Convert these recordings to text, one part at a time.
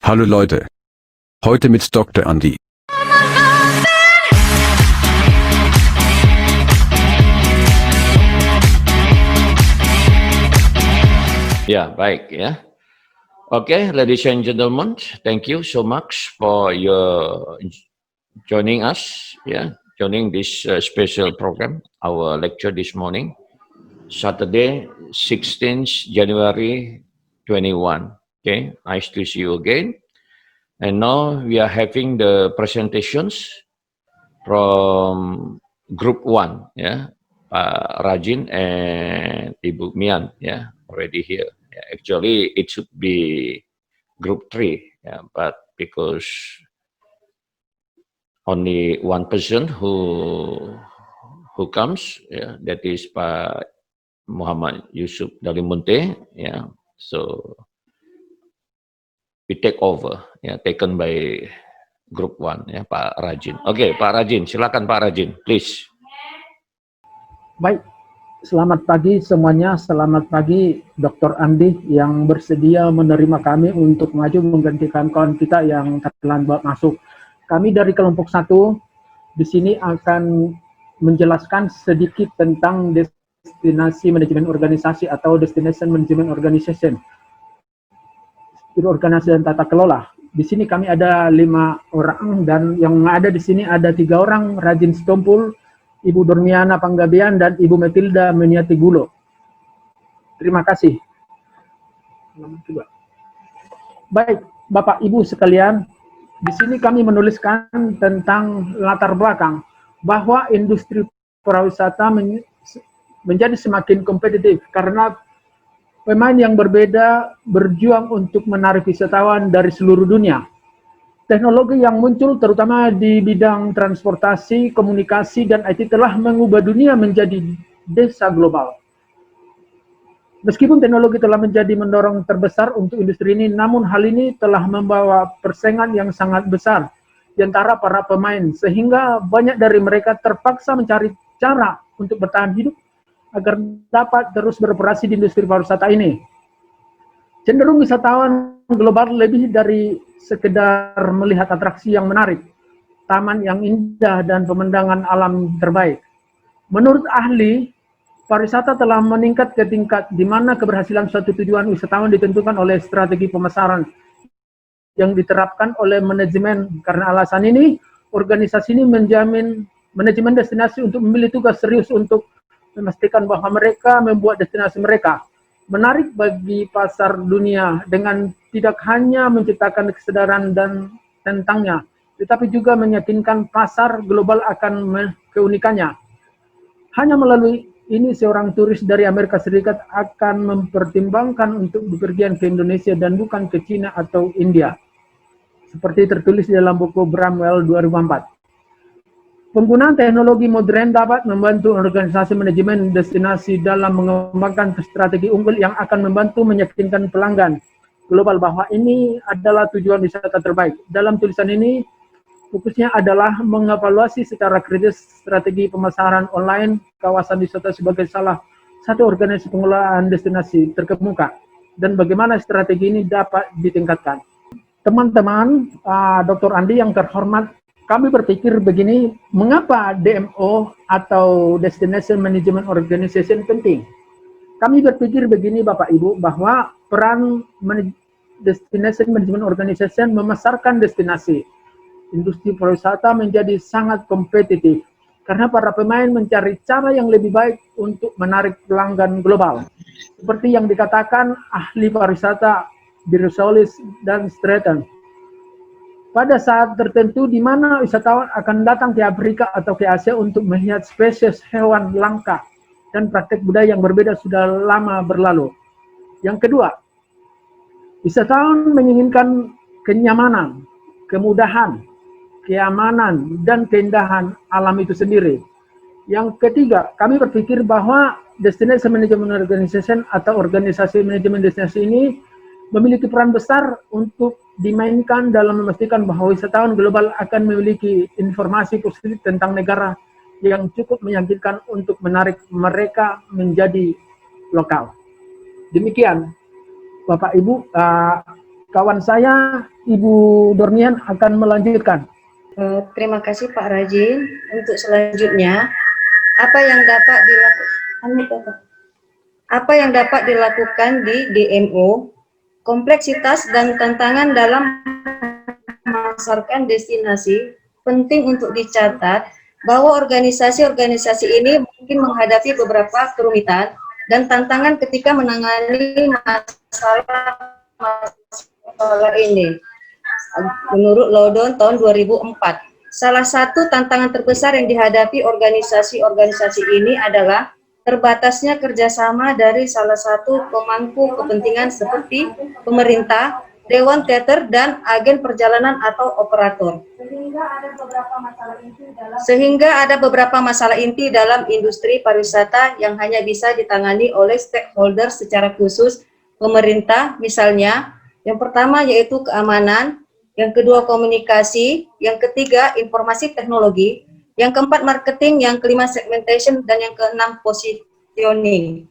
Hallo Leute. Heute mit Dr. Andi. Ya, baik ya. Okay, ladies and gentlemen, thank you so much for your joining us, joining this special program, our lecture this morning, Saturday, 16th January 21. Okay, nice to see you again. And now we are having the presentations from Group 1, Pak Rajin and Ibu Mian, already here. Actually, it should be Group 3, but because only one person who comes, that is Pak Muhammad Yusuf Dalimunte, so we take over, taken by Group 1, Pak Rajin. Oke, Pak Rajin, silakan Pak Rajin, please. Baik, selamat pagi semuanya. Selamat pagi Dr. Andi yang bersedia menerima kami untuk maju menggantikan kawan kita yang terlambat masuk. Kami dari kelompok 1 di sini akan menjelaskan sedikit tentang destinasi manajemen organisasi atau destination management organization. Organisasi dan tata kelola. Di sini kami ada 5 orang dan yang ada di sini ada 3 orang, Rajin Stompul, Ibu Dormiana Panggabean, dan Ibu Matilda Meniati Gulo. Terima kasih. Baik, Bapak Ibu sekalian, di sini kami menuliskan tentang latar belakang bahwa industri pariwisata menjadi semakin kompetitif karena pemain yang berbeda berjuang untuk menarik wisatawan dari seluruh dunia. Teknologi yang muncul terutama di bidang transportasi, komunikasi, dan IT telah mengubah dunia menjadi desa global. Meskipun teknologi telah menjadi mendorong terbesar untuk industri ini, namun hal ini telah membawa persaingan yang sangat besar di antara para pemain, sehingga banyak dari mereka terpaksa mencari cara untuk bertahan hidup agar dapat terus beroperasi di industri pariwisata ini. Cenderung wisatawan global lebih dari sekedar melihat atraksi yang menarik, taman yang indah, dan pemandangan alam terbaik. Menurut ahli, pariwisata telah meningkat ke tingkat di mana keberhasilan suatu tujuan wisatawan ditentukan oleh strategi pemasaran yang diterapkan oleh manajemen. Karena alasan ini, organisasi ini menjamin manajemen destinasi untuk memilih tugas serius untuk memastikan bahwa mereka membuat destinasi mereka menarik bagi pasar dunia dengan tidak hanya menciptakan kesadaran dan tentangnya, tetapi juga meyakinkan pasar global akan keunikannya. Hanya melalui ini seorang turis dari Amerika Serikat akan mempertimbangkan untuk bepergian ke Indonesia dan bukan ke China atau India. Seperti tertulis di dalam buku Bramwell 2004. Penggunaan teknologi modern dapat membantu organisasi manajemen destinasi dalam mengembangkan strategi unggul yang akan membantu meyakinkan pelanggan global bahwa ini adalah tujuan wisata terbaik. Dalam tulisan ini, fokusnya adalah mengevaluasi secara kritis strategi pemasaran online kawasan wisata sebagai salah satu organisasi pengelolaan destinasi terkemuka dan bagaimana strategi ini dapat ditingkatkan. Teman-teman, Dr. Andi yang terhormat, kami berpikir begini, mengapa DMO atau Destination Management Organization penting? Kami berpikir begini Bapak Ibu, bahwa peran Destination Management Organization memasarkan destinasi. Industri pariwisata menjadi sangat kompetitif, karena para pemain mencari cara yang lebih baik untuk menarik pelanggan global. Seperti yang dikatakan ahli pariwisata Birusolis dan Stratton. Pada saat tertentu di mana wisatawan akan datang ke Afrika atau ke Asia untuk melihat spesies hewan langka dan praktek budaya yang berbeda sudah lama berlalu. Yang kedua, wisatawan menginginkan kenyamanan, kemudahan, keamanan, dan keindahan alam itu sendiri. Yang ketiga, kami berpikir bahwa Destination Management Organization atau organisasi manajemen destinasi ini memiliki peran besar untuk dimainkan dalam memastikan bahwa wisatawan global akan memiliki informasi positif tentang negara yang cukup meyakinkan untuk menarik mereka menjadi lokal. Demikian, Bapak Ibu, kawan saya Ibu Dormian akan melanjutkan. Terima kasih Pak Rajin. Untuk selanjutnya, apa yang dapat dilakukan di DMO, kompleksitas dan tantangan dalam memasarkan destinasi, penting untuk dicatat bahwa organisasi-organisasi ini mungkin menghadapi beberapa kerumitan dan tantangan ketika menangani masalah ini. Menurut Loudon tahun 2004, salah satu tantangan terbesar yang dihadapi organisasi-organisasi ini adalah terbatasnya kerjasama dari salah satu pemangku kepentingan seperti pemerintah, dewan teater, dan agen perjalanan atau operator. Sehingga ada beberapa masalah inti dalam industri pariwisata yang hanya bisa ditangani oleh stakeholder secara khusus pemerintah, misalnya yang pertama yaitu keamanan, yang kedua komunikasi, yang ketiga informasi teknologi, yang keempat marketing, yang kelima segmentation, dan yang keenam positioning.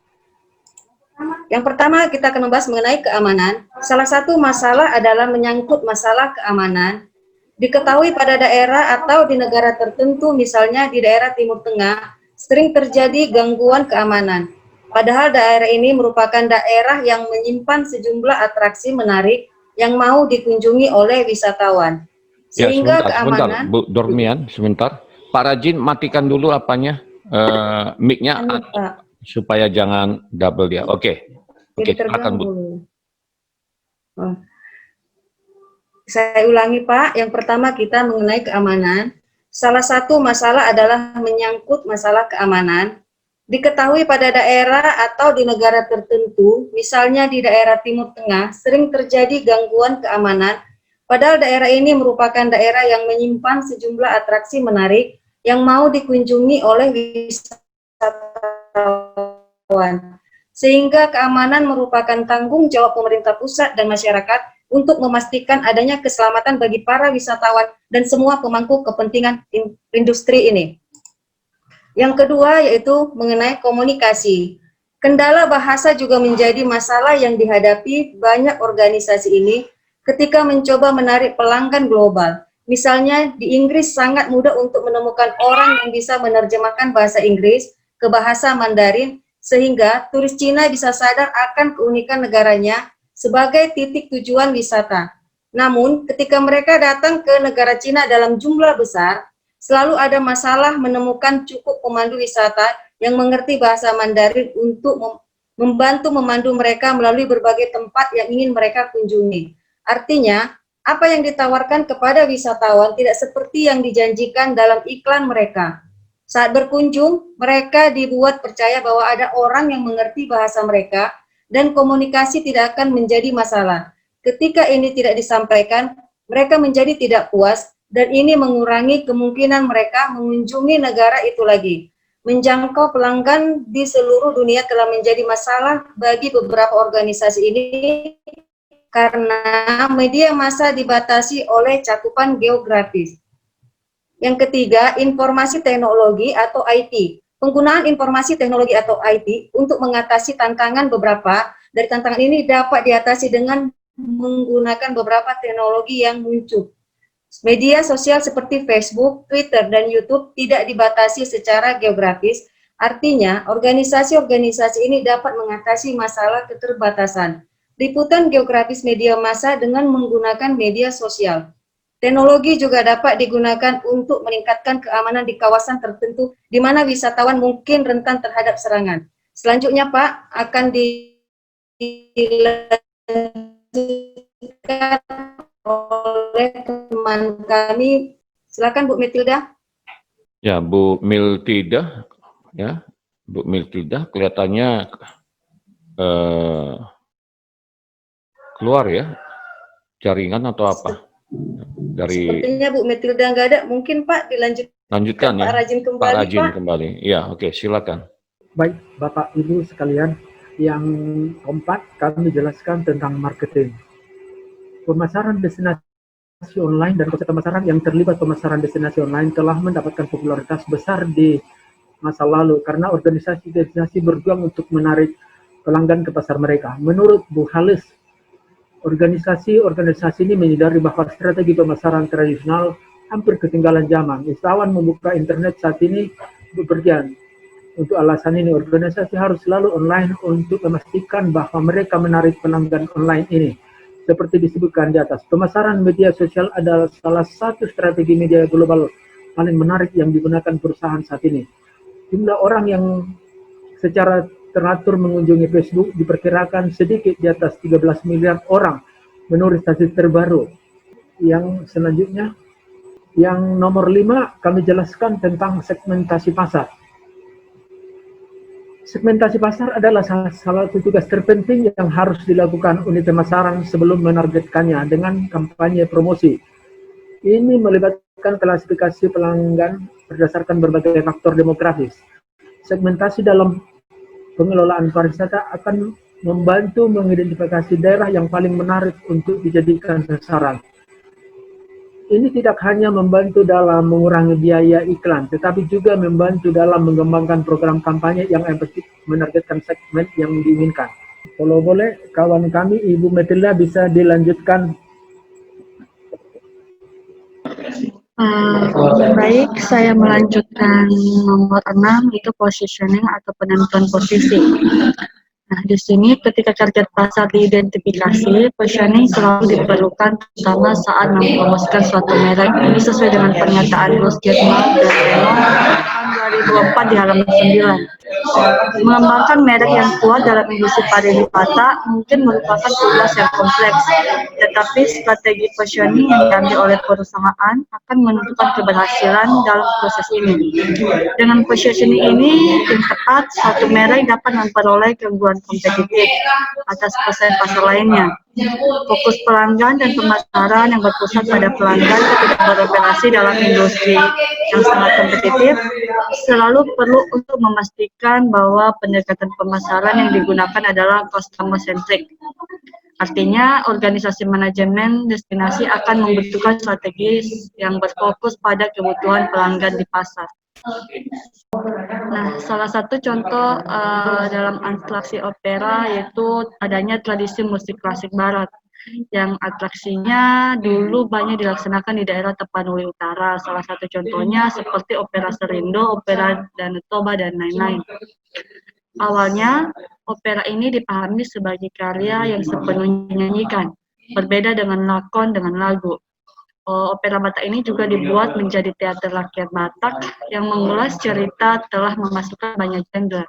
Yang pertama kita akan membahas mengenai keamanan. Salah satu masalah adalah menyangkut masalah keamanan. Diketahui pada daerah atau di negara tertentu, misalnya di daerah Timur Tengah, sering terjadi gangguan keamanan. Padahal daerah ini merupakan daerah yang menyimpan sejumlah atraksi menarik yang mau dikunjungi oleh wisatawan. Sehingga ya, sebentar, Bu Dormian, sebentar. Pak Rajin, matikan dulu apanya, mic-nya, supaya jangan double dia. Oke, silakan Bu. Saya ulangi Pak, yang pertama kita mengenai keamanan. Salah satu masalah adalah menyangkut masalah keamanan. Diketahui pada daerah atau di negara tertentu, misalnya di daerah Timur Tengah, sering terjadi gangguan keamanan, padahal daerah ini merupakan daerah yang menyimpan sejumlah atraksi menarik yang mau dikunjungi oleh wisatawan. Sehingga keamanan merupakan tanggung jawab pemerintah pusat dan masyarakat untuk memastikan adanya keselamatan bagi para wisatawan dan semua pemangku kepentingan industri ini. Yang kedua yaitu mengenai komunikasi. Kendala bahasa juga menjadi masalah yang dihadapi banyak organisasi ini ketika mencoba menarik pelanggan global. Misalnya di Inggris sangat mudah untuk menemukan orang yang bisa menerjemahkan bahasa Inggris ke bahasa Mandarin sehingga turis Cina bisa sadar akan keunikan negaranya sebagai titik tujuan wisata. Namun ketika mereka datang ke negara Cina dalam jumlah besar, selalu ada masalah menemukan cukup pemandu wisata yang mengerti bahasa Mandarin untuk membantu memandu mereka melalui berbagai tempat yang ingin mereka kunjungi. Artinya, apa yang ditawarkan kepada wisatawan tidak seperti yang dijanjikan dalam iklan mereka. Saat berkunjung, mereka dibuat percaya bahwa ada orang yang mengerti bahasa mereka dan komunikasi tidak akan menjadi masalah. Ketika ini tidak disampaikan, mereka menjadi tidak puas dan ini mengurangi kemungkinan mereka mengunjungi negara itu lagi. Menjangkau pelanggan di seluruh dunia telah menjadi masalah bagi beberapa organisasi ini karena media massa dibatasi oleh cakupan geografis. Yang ketiga, informasi teknologi atau IT. Penggunaan informasi teknologi atau IT untuk mengatasi tantangan beberapa dari tantangan ini dapat diatasi dengan menggunakan beberapa teknologi yang muncul. Media sosial seperti Facebook, Twitter, dan YouTube tidak dibatasi secara geografis, artinya organisasi-organisasi ini dapat mengatasi masalah keterbatasan. Liputan geografis media massa dengan menggunakan media sosial. Teknologi juga dapat digunakan untuk meningkatkan keamanan di kawasan tertentu di mana wisatawan mungkin rentan terhadap serangan. Selanjutnya Pak, akan dilanjutkan oleh teman kami. Silakan Bu Miltilda. Ya, Bu Miltilda, ya, Bu Miltilda kelihatannya keluar ya, jaringan atau apa? Dari sepertinya Bu Miltilda nggak ada, mungkin Pak lanjutkan ya. Pak Rajin kembali. Pak Rajin Pak. kembali. Ya, oke, silakan. Baik, Bapak Ibu sekalian, yang keempat kami jelaskan tentang marketing. Pemasaran destinasi online dan konsep pemasaran yang terlibat pemasaran destinasi online telah mendapatkan popularitas besar di masa lalu karena organisasi-organisasi berjuang untuk menarik pelanggan ke pasar mereka. Menurut Bu Halis, Organisasi-organisasi ini menyadari bahwa strategi pemasaran tradisional hampir ketinggalan zaman. Wisatawan membuka internet saat ini bepergian. Untuk alasan ini, organisasi harus selalu online untuk memastikan bahwa mereka menarik pelanggan online ini. Seperti disebutkan di atas, pemasaran media sosial adalah salah satu strategi media global paling menarik yang digunakan perusahaan saat ini. Jumlah orang yang secara teratur mengunjungi Facebook diperkirakan sedikit di atas 13 miliar orang menurut statistik terbaru. Yang selanjutnya, yang nomor 5, kami jelaskan tentang segmentasi pasar. Segmentasi pasar adalah salah satu tugas terpenting yang harus dilakukan unit pemasaran sebelum menargetkannya dengan kampanye promosi. Ini melibatkan klasifikasi pelanggan berdasarkan berbagai faktor demografis. Segmentasi dalam pengelolaan pariwisata akan membantu mengidentifikasi daerah yang paling menarik untuk dijadikan sasaran. Ini tidak hanya membantu dalam mengurangi biaya iklan, tetapi juga membantu dalam mengembangkan program kampanye yang efektif menargetkan segmen yang diinginkan. Kalau boleh, kawan kami, Ibu Matilda, bisa dilanjutkan. Baik, saya melanjutkan nomor 6, itu positioning atau penentuan posisi. Nah, di sini ketika target pasar diidentifikasi, positioning selalu diperlukan terutama saat mempromosikan suatu merek. Ini sesuai dengan pernyataan Rose Jetmal dan Reno tahun 2004 di halaman 9. Mengembangkan merek yang kuat dalam industri pariwisata mungkin merupakan tugas yang kompleks, tetapi strategi positioning yang diambil oleh perusahaan akan menentukan keberhasilan dalam proses ini. Dengan positioning ini yang tepat, suatu merek dapat memperoleh keunggulan kompetitif atas pesaing pasar lainnya. Fokus pelanggan dan pemasaran yang berpusat pada pelanggan ketika beroperasi dalam industri yang sangat kompetitif selalu perlu untuk memastikan bahwa pendekatan pemasaran yang digunakan adalah customer centric. Artinya, organisasi manajemen destinasi akan membutuhkan strategi yang berfokus pada kebutuhan pelanggan di pasar. Nah, salah satu contoh dalam atraksi opera yaitu adanya tradisi musik klasik barat yang atraksinya dulu banyak dilaksanakan di daerah Tapanuli Utara. Salah satu contohnya seperti opera Serindo, opera Danau Toba, dan lain-lain. Awalnya, opera ini dipahami sebagai karya yang sepenuhnya dinyanyikan, berbeda dengan lakon dengan lagu. Opera Batak ini juga dibuat menjadi teater rakyat Batak yang mengulas cerita telah memasukkan banyak genre,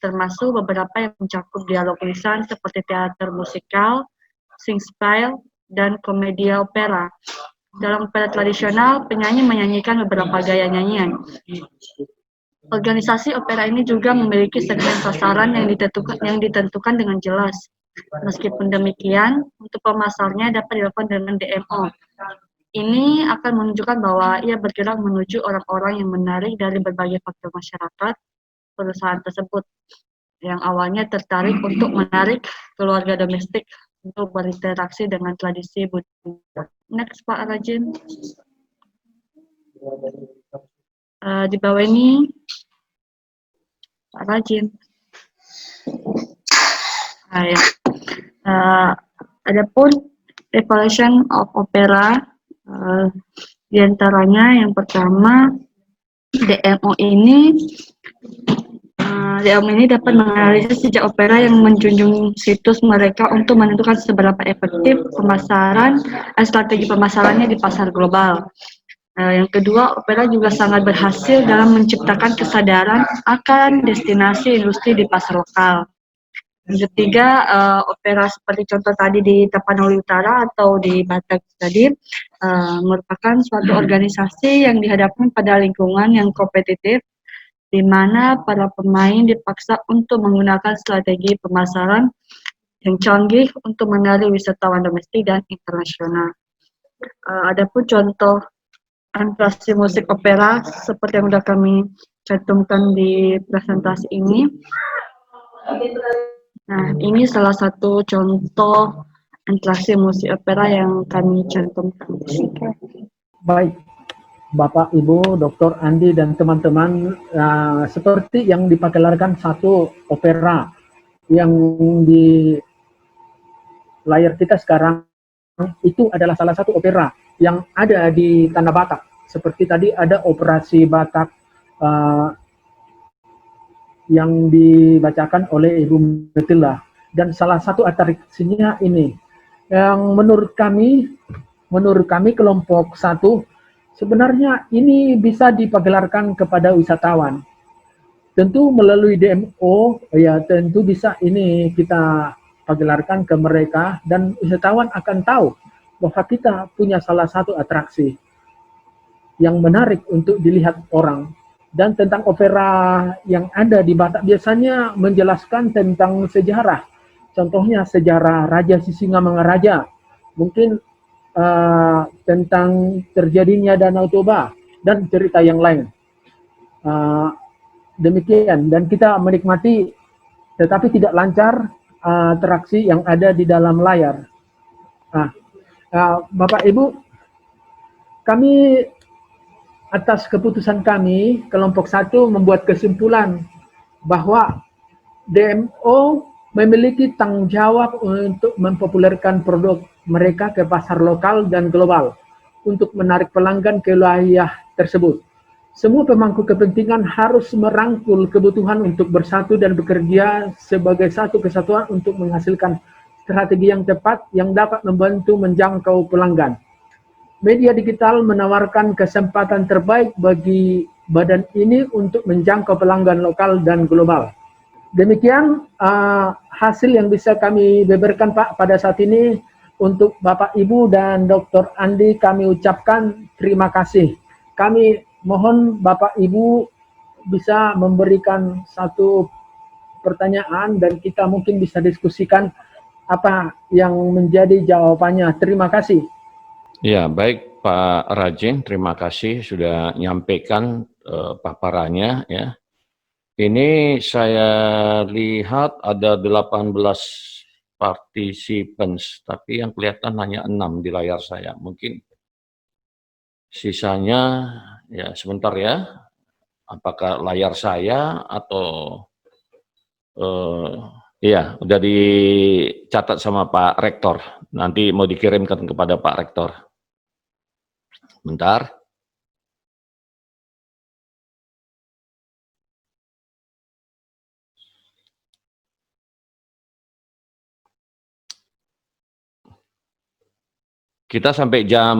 termasuk beberapa yang mencakup dialog lisan seperti teater musikal, singspiel, dan komedia opera. Dalam opera tradisional, penyanyi menyanyikan beberapa gaya nyanyian. Organisasi opera ini juga memiliki segmen sasaran yang ditentukan dengan jelas. Meskipun demikian, untuk pemasarnya dapat dilakukan dengan DMO. Ini akan menunjukkan bahwa ia bergerak menuju orang-orang yang menarik dari berbagai faktor masyarakat perusahaan tersebut, yang awalnya tertarik untuk menarik keluarga domestik untuk berinteraksi dengan tradisi budaya. Next, Pak Rajin. Di bawah ini, Pak Rajin. Adapun evaluation of opera, di antaranya yang pertama, DMO ini dapat menganalisis sejak opera yang menjunjung situs mereka untuk menentukan seberapa efektif strategi pemasarannya di pasar global. Yang kedua, opera juga sangat berhasil dalam menciptakan kesadaran akan destinasi industri di pasar lokal. Yang ketiga, opera seperti contoh tadi di Tapanuli Utara atau di Batak tadi merupakan suatu organisasi yang dihadapkan pada lingkungan yang kompetitif, di mana para pemain dipaksa untuk menggunakan strategi pemasaran yang canggih untuk menarik wisatawan domestik dan internasional. Adapun contoh atraksi musik opera seperti yang sudah kami cantumkan di presentasi ini. Nah, ini salah satu contoh atraksi musik opera yang kami cantumkan. Baik, Bapak, Ibu, Dr. Andi, dan teman-teman, seperti yang dipakelarkan satu opera yang layar kita sekarang itu adalah salah satu opera yang ada di Tanah Batak. Seperti tadi ada operasi Batak yang dibacakan oleh Ibu Metila, dan salah satu atraksinya ini yang menurut kami kelompok 1 sebenarnya ini bisa dipagelarkan kepada wisatawan. Tentu melalui DMO ya, tentu bisa ini kita pagelarkan ke mereka, dan wisatawan akan tahu bahwa kita punya salah satu atraksi yang menarik untuk dilihat orang. Dan tentang opera yang ada di Batak biasanya menjelaskan tentang sejarah. Contohnya sejarah Raja Sisingamangaraja, mungkin tentang terjadinya Danau Toba, dan cerita yang lain. Demikian, dan kita menikmati tetapi tidak lancar atraksi yang ada di dalam layar. Bapak Ibu, kami atas keputusan kami, kelompok 1 membuat kesimpulan bahwa DMO memiliki tanggung jawab untuk mempopulerkan produk mereka ke pasar lokal dan global untuk menarik pelanggan ke wilayah tersebut. Semua pemangku kepentingan harus merangkul kebutuhan untuk bersatu dan bekerja sebagai satu kesatuan untuk menghasilkan strategi yang tepat yang dapat membantu menjangkau pelanggan. Media digital menawarkan kesempatan terbaik bagi badan ini untuk menjangkau pelanggan lokal dan global. Demikian hasil yang bisa kami beberkan Pak pada saat ini. Untuk Bapak Ibu dan Dr. Andi kami ucapkan terima kasih. Kami mohon Bapak Ibu bisa memberikan satu pertanyaan dan kita mungkin bisa diskusikan apa yang menjadi jawabannya. Terima kasih. Ya, baik Pak Rajin, terima kasih sudah nyampaikan paparannya ya. Ini saya lihat ada 18 participants, tapi yang kelihatan hanya 6 di layar saya. Mungkin sisanya ya sebentar ya. Apakah layar saya atau ya udah dicatat sama Pak Rektor. Nanti mau dikirimkan kepada Pak Rektor. Bentar. Kita sampai jam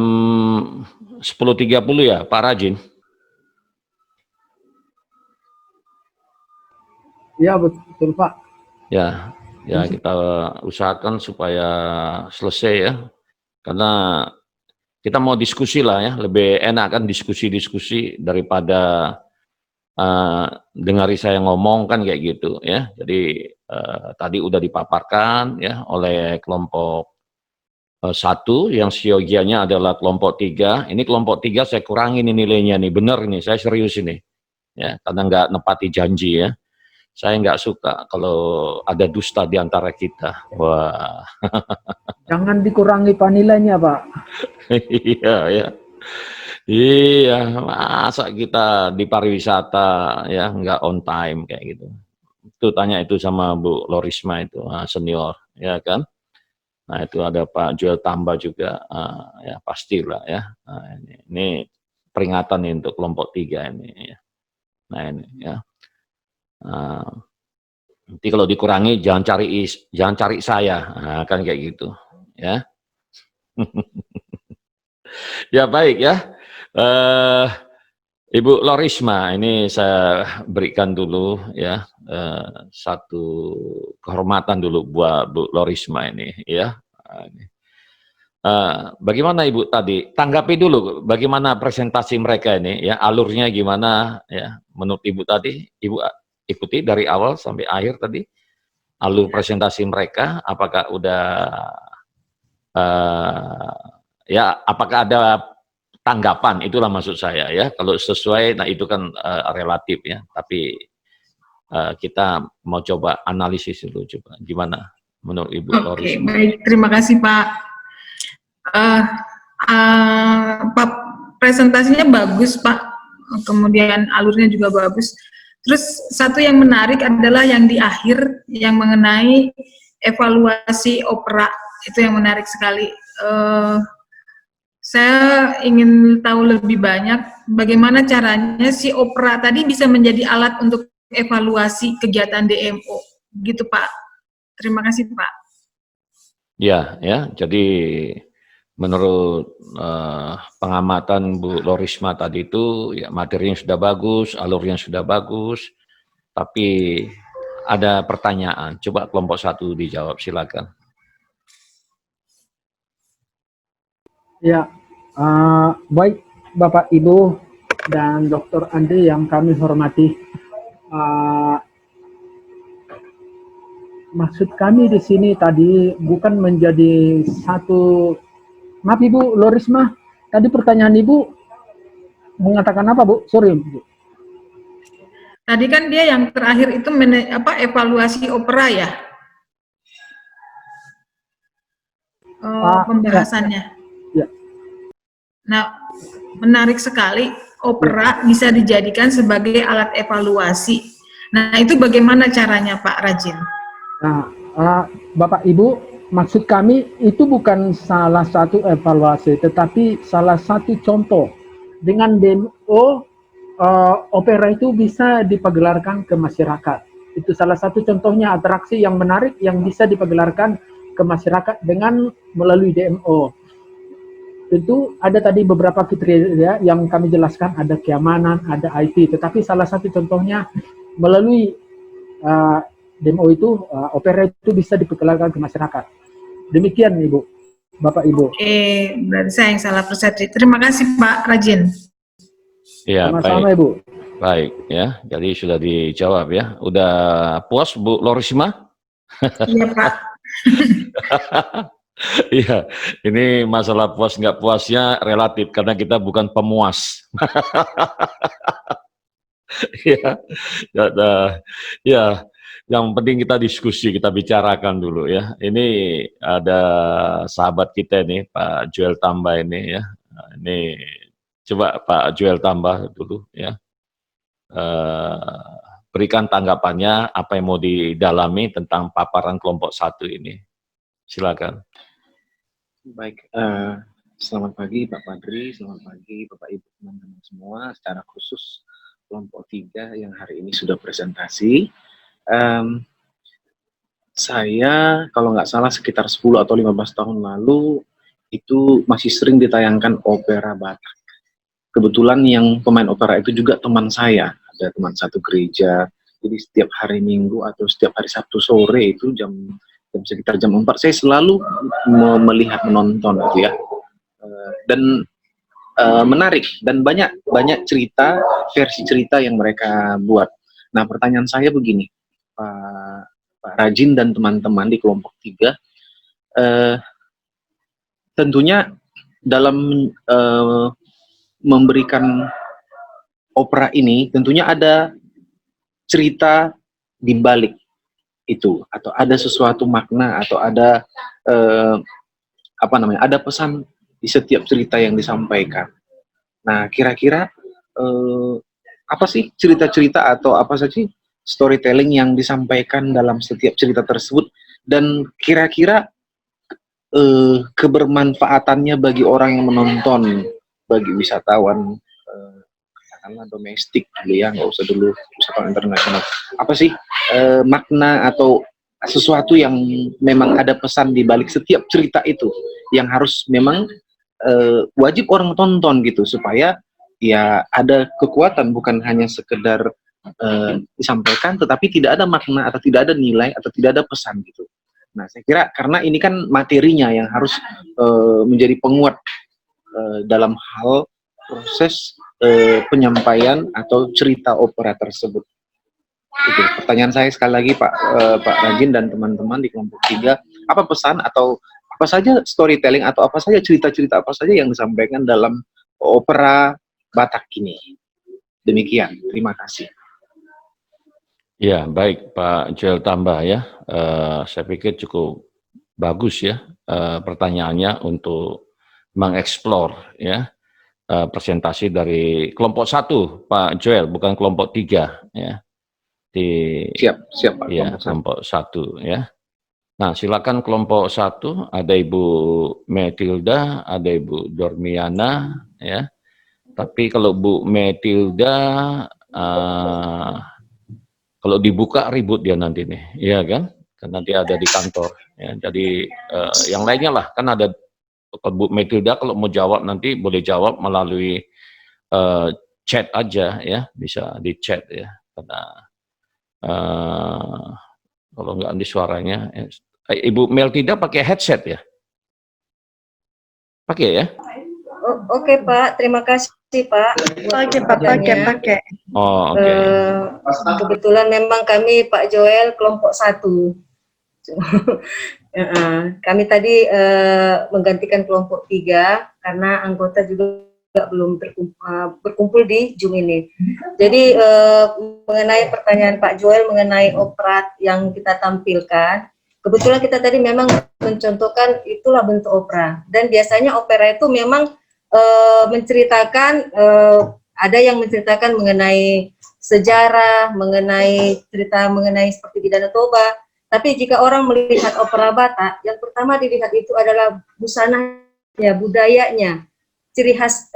10.30 ya, Pak Rajin? Ya, betul Pak. Ya, kita usahakan supaya selesai ya. Karena kita mau diskusi lah ya, lebih enak kan diskusi-diskusi daripada dengari saya ngomong kan kayak gitu ya. Jadi tadi udah dipaparkan ya oleh kelompok 1 yang siogianya adalah kelompok 3. Ini kelompok 3 saya kurangin ini nilainya nih, bener nih, saya serius ini ya, karena nggak nepati janji ya. Saya nggak suka kalau ada dusta di antara kita. Wah. Jangan dikurangi Pak nilainya Pak. Iya ya. Iya, masa kita di pariwisata ya nggak on time kayak gitu. Itu tanya itu sama Bu Lorisma itu senior ya kan. Nah itu ada Pak Joel Tamba juga, ya pastilah ya. Nah, ini peringatan nih untuk kelompok 3 ini. Ya. Nah ini ya. Nanti kalau dikurangi jangan cari saya, nah, kan kayak gitu ya. Ya baik ya. Ibu Lorisma ini saya berikan dulu ya satu kehormatan dulu buat Bu Lorisma ini ya. Bagaimana Ibu tadi? Tanggapi dulu bagaimana presentasi mereka ini ya, alurnya gimana ya menurut Ibu tadi? Ibu ikuti dari awal sampai akhir tadi alur presentasi mereka, apakah udah ya apakah ada tanggapan, itulah maksud saya ya. Kalau sesuai, nah itu kan relatif ya. Tapi kita mau coba analisis dulu, coba gimana menurut Ibu Loris. Oke, baik, terima kasih Pak. Pak presentasinya bagus Pak, kemudian alurnya juga bagus. Terus satu yang menarik adalah yang di akhir yang mengenai evaluasi opera Itu yang menarik sekali. Saya ingin tahu lebih banyak bagaimana caranya si Opera tadi bisa menjadi alat untuk evaluasi kegiatan DMO, gitu Pak. Terima kasih Pak. Ya, jadi menurut pengamatan Bu Lorisma tadi itu, ya materinya sudah bagus, alurnya sudah bagus, tapi ada pertanyaan. Coba kelompok 1 dijawab, silakan. Ya, baik Bapak Ibu dan Dr. Andi yang kami hormati. Maksud kami di sini tadi bukan menjadi satu. Maaf Ibu Lorisma, tadi pertanyaan Ibu mengatakan apa Bu? Sorry Bu. Tadi kan dia yang terakhir itu evaluasi Opera ya? Pembahasannya. Ya. Nah, menarik sekali, Opera bisa dijadikan sebagai alat evaluasi. Nah, itu bagaimana caranya Pak Rajin? Nah, Bapak Ibu, maksud kami itu bukan salah satu evaluasi, tetapi salah satu contoh. Dengan DMO, Opera itu bisa dipergelarkan ke masyarakat. Itu salah satu contohnya atraksi yang menarik yang bisa dipergelarkan ke masyarakat dengan melalui DMO. Tentu ada tadi beberapa kriteria yang kami jelaskan, ada keamanan, ada IT, tetapi salah satu contohnya melalui DMO itu, Opera itu bisa diperkenalkan ke masyarakat. Demikian Ibu, Bapak Ibu. Berarti saya yang salah persepsi. Terima kasih Pak Rajin. Ya, sama-sama Ibu. Baik ya, jadi sudah dijawab ya. Udah puas Bu Lorisma? Iya Pak. Iya, ini masalah puas nggak puasnya relatif karena kita bukan pemuas. Ya, yang penting kita diskusi, kita bicarakan dulu ya. Ini ada sahabat kita nih, Pak Joel Tambah ini ya. Ini coba Pak Joel Tambah dulu ya. Berikan tanggapannya apa yang mau didalami tentang paparan kelompok 1 ini. Silakan. Baik, selamat pagi Pak Padri, selamat pagi Bapak Ibu teman-teman semua, secara khusus kelompok 3 yang hari ini sudah presentasi. Saya kalau nggak salah sekitar 10 atau 15 tahun lalu itu masih sering ditayangkan opera Batak. Kebetulan yang pemain opera itu juga teman saya, ada teman satu gereja. Jadi setiap hari Minggu atau setiap hari Sabtu sore itu sekitar jam 4 saya selalu melihat menonton gitu ya. Dan menarik dan banyak versi cerita yang mereka buat. Nah, pertanyaan saya begini, Pak Rajin dan teman-teman di kelompok 3, tentunya dalam memberikan opera ini tentunya ada cerita di balik itu, atau ada sesuatu makna, atau ada ada pesan di setiap cerita yang disampaikan. Nah, kira-kira apa sih cerita-cerita atau apa saja storytelling yang disampaikan dalam setiap cerita tersebut, dan kira-kira kebermanfaatannya bagi orang yang menonton, bagi wisatawan katakanlah domestik dulu ya, nggak usah dulu wisatawan internasional. Apa sih makna atau sesuatu yang memang ada pesan di balik setiap cerita itu yang harus memang wajib orang tonton gitu, supaya ya ada kekuatan, bukan hanya sekedar disampaikan tetapi tidak ada makna atau tidak ada nilai atau tidak ada pesan gitu. Nah, saya kira karena ini kan materinya yang harus menjadi penguat dalam hal proses penyampaian atau cerita opera tersebut. Itu pertanyaan saya sekali lagi Pak Rajin dan teman-teman di kelompok 3, apa pesan atau apa saja storytelling atau apa saja cerita-cerita apa saja yang disampaikan dalam opera Batak ini. Demikian, terima kasih. Ya, baik Pak Joel Tambah ya. Saya pikir cukup bagus ya pertanyaannya untuk mengeksplor ya presentasi dari kelompok 1 Pak Joel, bukan kelompok 3 ya. Di siap Pak, ya, kelompok 1 ya. Nah, silakan kelompok 1, ada Ibu Metilda, ada Ibu Dormiana, ya. Tapi kalau Bu Metilda, kalau dibuka ribut dia nanti nih, iya kan? Karena dia ada di kantor. Ya. Jadi yang lainnya lah, kan ada Bu Metilda kalau mau jawab nanti boleh jawab melalui chat aja ya, bisa di chat ya. Karena kalau nggak di suaranya, Ibu Metilda pakai headset ya? Pakai ya? Oke Pak, terima kasih Pak. Oke Pak, pakai. Oh, oke. Kebetulan memang kami Pak Joel kelompok 1. Kami tadi menggantikan kelompok 3 karena anggota juga belum berkumpul di Zoom ini. Jadi mengenai pertanyaan Pak Joel mengenai operat yang kita tampilkan, kebetulan kita tadi memang mencontohkan itulah bentuk opera. Dan biasanya opera itu memang menceritakan, ada yang menceritakan mengenai sejarah, mengenai cerita mengenai seperti di Danau Toba. Tapi jika orang melihat opera Batak, yang pertama dilihat itu adalah busananya, budayanya, ciri khas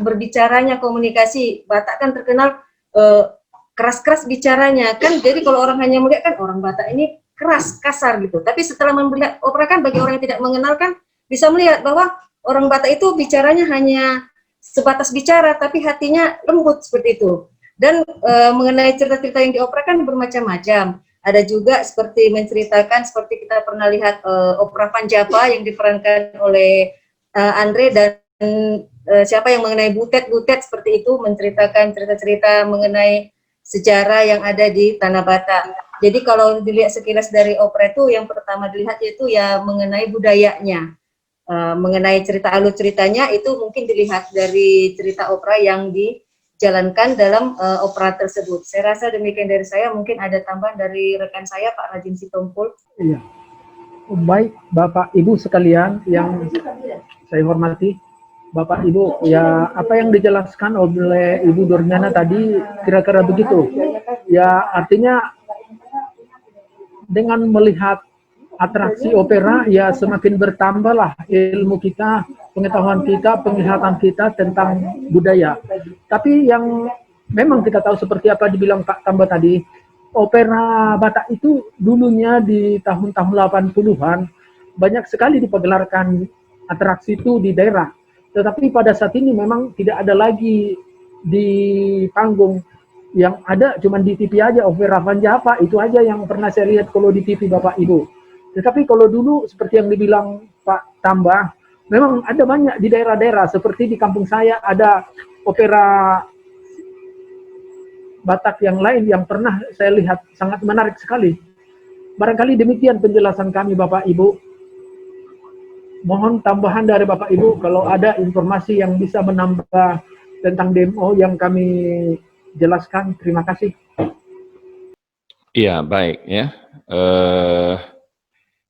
berbicaranya, komunikasi. Batak kan terkenal keras-keras bicaranya kan. Jadi kalau orang hanya melihat kan orang Batak ini keras, kasar gitu. Tapi setelah melihat opera kan bagi orang yang tidak mengenal kan bisa melihat bahwa orang Batak itu bicaranya hanya sebatas bicara, tapi hatinya lembut seperti itu. Dan mengenai cerita-cerita yang dioperakan bermacam-macam. Ada juga seperti menceritakan, seperti kita pernah lihat opera Panjapa yang diperankan oleh Andre dan siapa yang mengenai butet-butet seperti itu, menceritakan cerita-cerita mengenai sejarah yang ada di Tanah Batak. Jadi kalau dilihat sekilas dari opera itu, yang pertama dilihat yaitu ya mengenai budayanya. Mengenai cerita alur ceritanya itu mungkin dilihat dari cerita opera yang dijalankan dalam opera tersebut. Saya rasa demikian dari saya. Mungkin ada tambahan dari rekan saya Pak Rajin Sitompul. Iya. Baik Bapak Ibu sekalian yang saya hormati, Bapak Ibu, ya apa yang dijelaskan oleh Ibu Dormiana tadi kira-kira begitu. Ya artinya dengan melihat atraksi opera ya semakin bertambahlah ilmu kita, pengetahuan kita, penglihatan kita tentang budaya. Tapi yang memang kita tahu seperti apa dibilang Pak Tamba tadi, opera Batak itu dulunya di tahun-tahun 80-an banyak sekali dipergelarkan atraksi itu di daerah. Tetapi pada saat ini memang tidak ada lagi di panggung, yang ada cuma di TV aja, opera Panjapa itu aja yang pernah saya lihat kalau di TV Bapak Ibu. Tetapi kalau dulu seperti yang dibilang Pak Tamba, memang ada banyak di daerah-daerah, seperti di kampung saya ada opera Batak yang lain yang pernah saya lihat sangat menarik sekali. Barangkali demikian penjelasan kami Bapak Ibu. Mohon tambahan dari Bapak Ibu kalau ada informasi yang bisa menambah tentang demo yang kami jelaskan. Terima kasih. Iya, baik ya.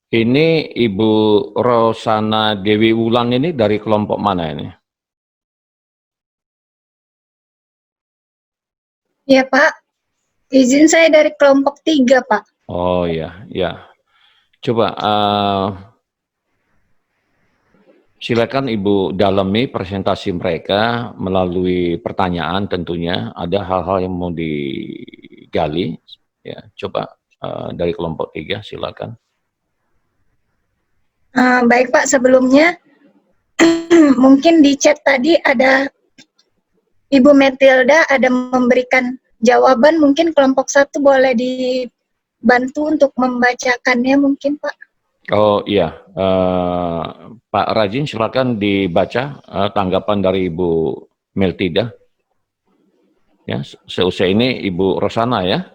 Ini Ibu Rosana Dewi Wulan ini dari kelompok mana ini? Ya Pak, izin saya dari kelompok 3 Pak. Oh ya, ya. Coba silakan Ibu dalami presentasi mereka melalui pertanyaan tentunya. Ada hal-hal yang mau digali. Ya, coba dari kelompok 3 silakan. Baik Pak, sebelumnya mungkin di chat tadi ada Ibu Metilda ada memberikan jawaban, mungkin kelompok 1 boleh dibantu untuk membacakannya mungkin Pak. Oh iya, Pak Rajin silakan dibaca tanggapan dari Ibu Metilda. Ya, seusai ini Ibu Rosana ya.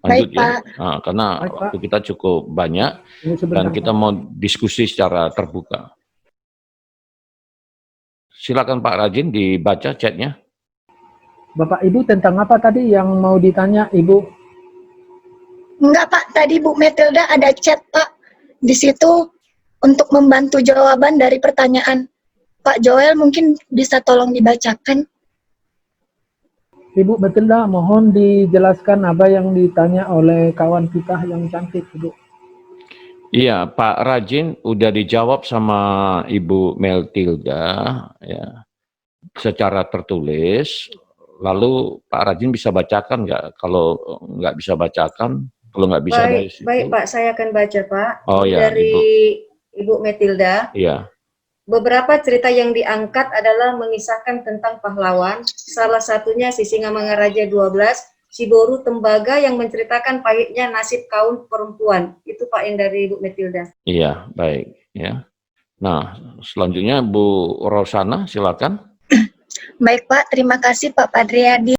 Lanjut baik, ya, Pak. Karena Baik, waktu kita cukup banyak dan kita mau diskusi secara terbuka. Silakan Pak Rajin dibaca chatnya. Bapak Ibu tentang apa tadi yang mau ditanya Ibu? Enggak Pak, tadi Bu Metilda ada chat Pak. Di situ untuk membantu jawaban dari pertanyaan Pak Joel, mungkin bisa tolong dibacakan. Ibu Metilda, mohon dijelaskan apa yang ditanya oleh kawan kita yang cantik, Ibu. Iya, Pak Rajin udah dijawab sama Ibu Meltilda ya secara tertulis. Lalu Pak Rajin bisa bacakan nggak? Kalau nggak bisa bacakan, kalau nggak bisa dari Baik, baik situ, Pak, saya akan baca Pak. oh Ini ya dari Ibu, Ibu Metilda. iya, Beberapa cerita yang diangkat adalah mengisahkan tentang pahlawan. Salah satunya Sisingamangaraja 12, Siboru Tembaga yang menceritakan pahitnya nasib kaum perempuan. Itu Pak yang dari Ibu Metilda. iya, baik ya. Nah, selanjutnya Bu Rosana, silakan. Baik Pak, terima kasih Pak Padriadi.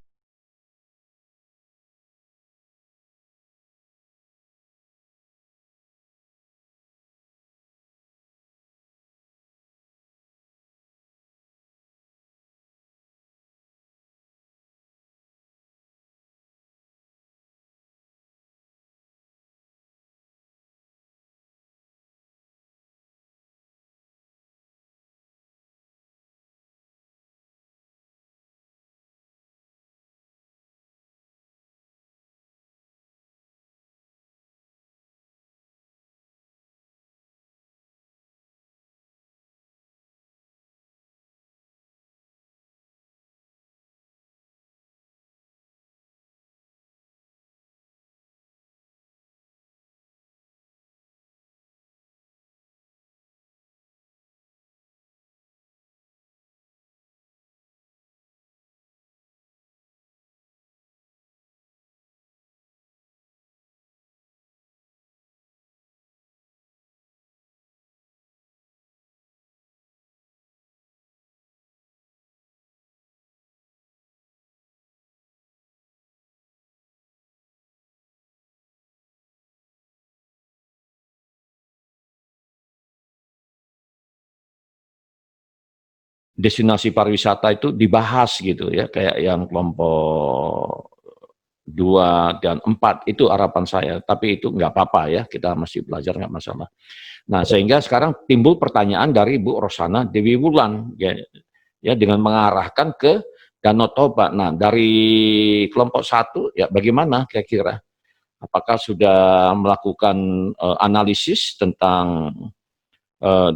Destinasi pariwisata itu dibahas gitu ya, kayak yang kelompok 2 dan 4 itu harapan saya, tapi itu nggak apa-apa ya, kita masih belajar nggak masalah. Nah, sehingga sekarang timbul pertanyaan dari Bu Rosana Dewi Wulan ya, ya dengan mengarahkan ke Danau Toba. Nah, dari kelompok 1 ya bagaimana kira-kira? Apakah sudah melakukan analisis tentang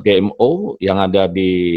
DMO yang ada di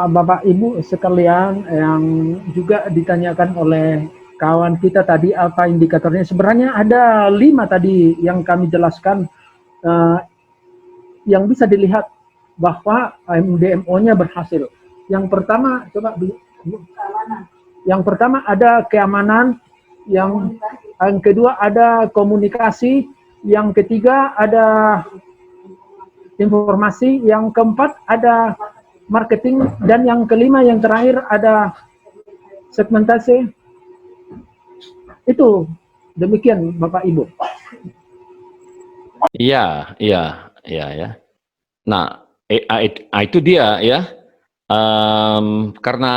Bapak Ibu sekalian yang juga ditanyakan oleh kawan kita tadi apa indikatornya. Sebenarnya ada 5 tadi yang kami jelaskan yang bisa dilihat bahwa MDMO-nya berhasil. Yang pertama, coba yang pertama ada keamanan, yang kedua ada komunikasi, yang ketiga ada informasi, yang keempat ada marketing, dan yang kelima yang terakhir ada segmentasi. Itu demikian Bapak Ibu. Iya, iya, iya, ya. Nah, itu dia ya. Karena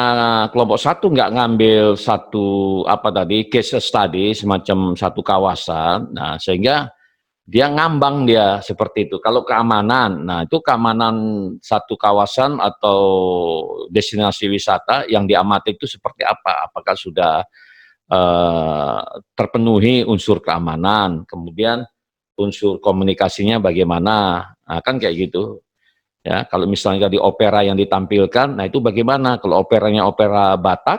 kelompok satu nggak ngambil satu apa tadi case study semacam satu kawasan, nah sehingga dia ngambang dia seperti itu. Kalau keamanan, nah itu keamanan satu kawasan atau destinasi wisata yang diamati itu seperti apa? Apakah sudah terpenuhi unsur keamanan, kemudian unsur komunikasinya bagaimana? Nah, kan kayak gitu. Ya, kalau misalnya di opera yang ditampilkan, nah itu bagaimana? Kalau operanya opera Batak,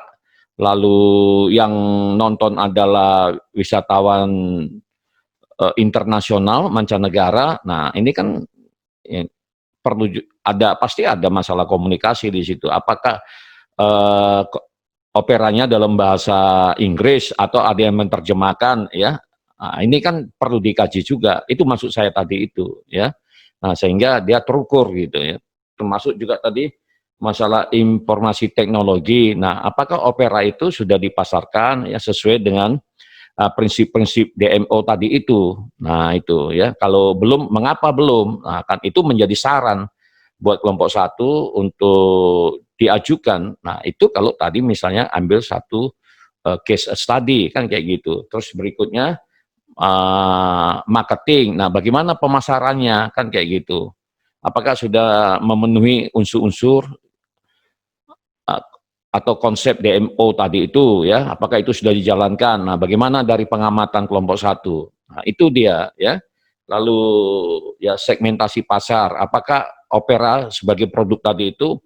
lalu yang nonton adalah wisatawan internasional, mancanegara, nah ini kan ya, perlu ada pasti ada masalah komunikasi di situ. Apakah operanya dalam bahasa Inggris atau ada yang menerjemahkan ya? Nah, ini kan perlu dikaji juga. Itu maksud saya tadi itu ya. Nah, sehingga dia terukur gitu ya. Termasuk juga tadi masalah informasi teknologi. Nah, apakah opera itu sudah dipasarkan ya sesuai dengan prinsip-prinsip DMO tadi itu? Nah, itu ya. Kalau belum, mengapa belum? Nah, kan itu menjadi saran buat kelompok satu untuk diajukan. Nah, itu kalau tadi misalnya ambil satu case study kan kayak gitu. Terus berikutnya marketing. Nah, bagaimana pemasarannya kan kayak gitu. Apakah sudah memenuhi unsur-unsur atau konsep DMO tadi itu ya? Apakah itu sudah dijalankan? Nah, bagaimana dari pengamatan kelompok satu? Nah, itu dia ya. Lalu ya segmentasi pasar. Apakah opera sebagai produk tadi itu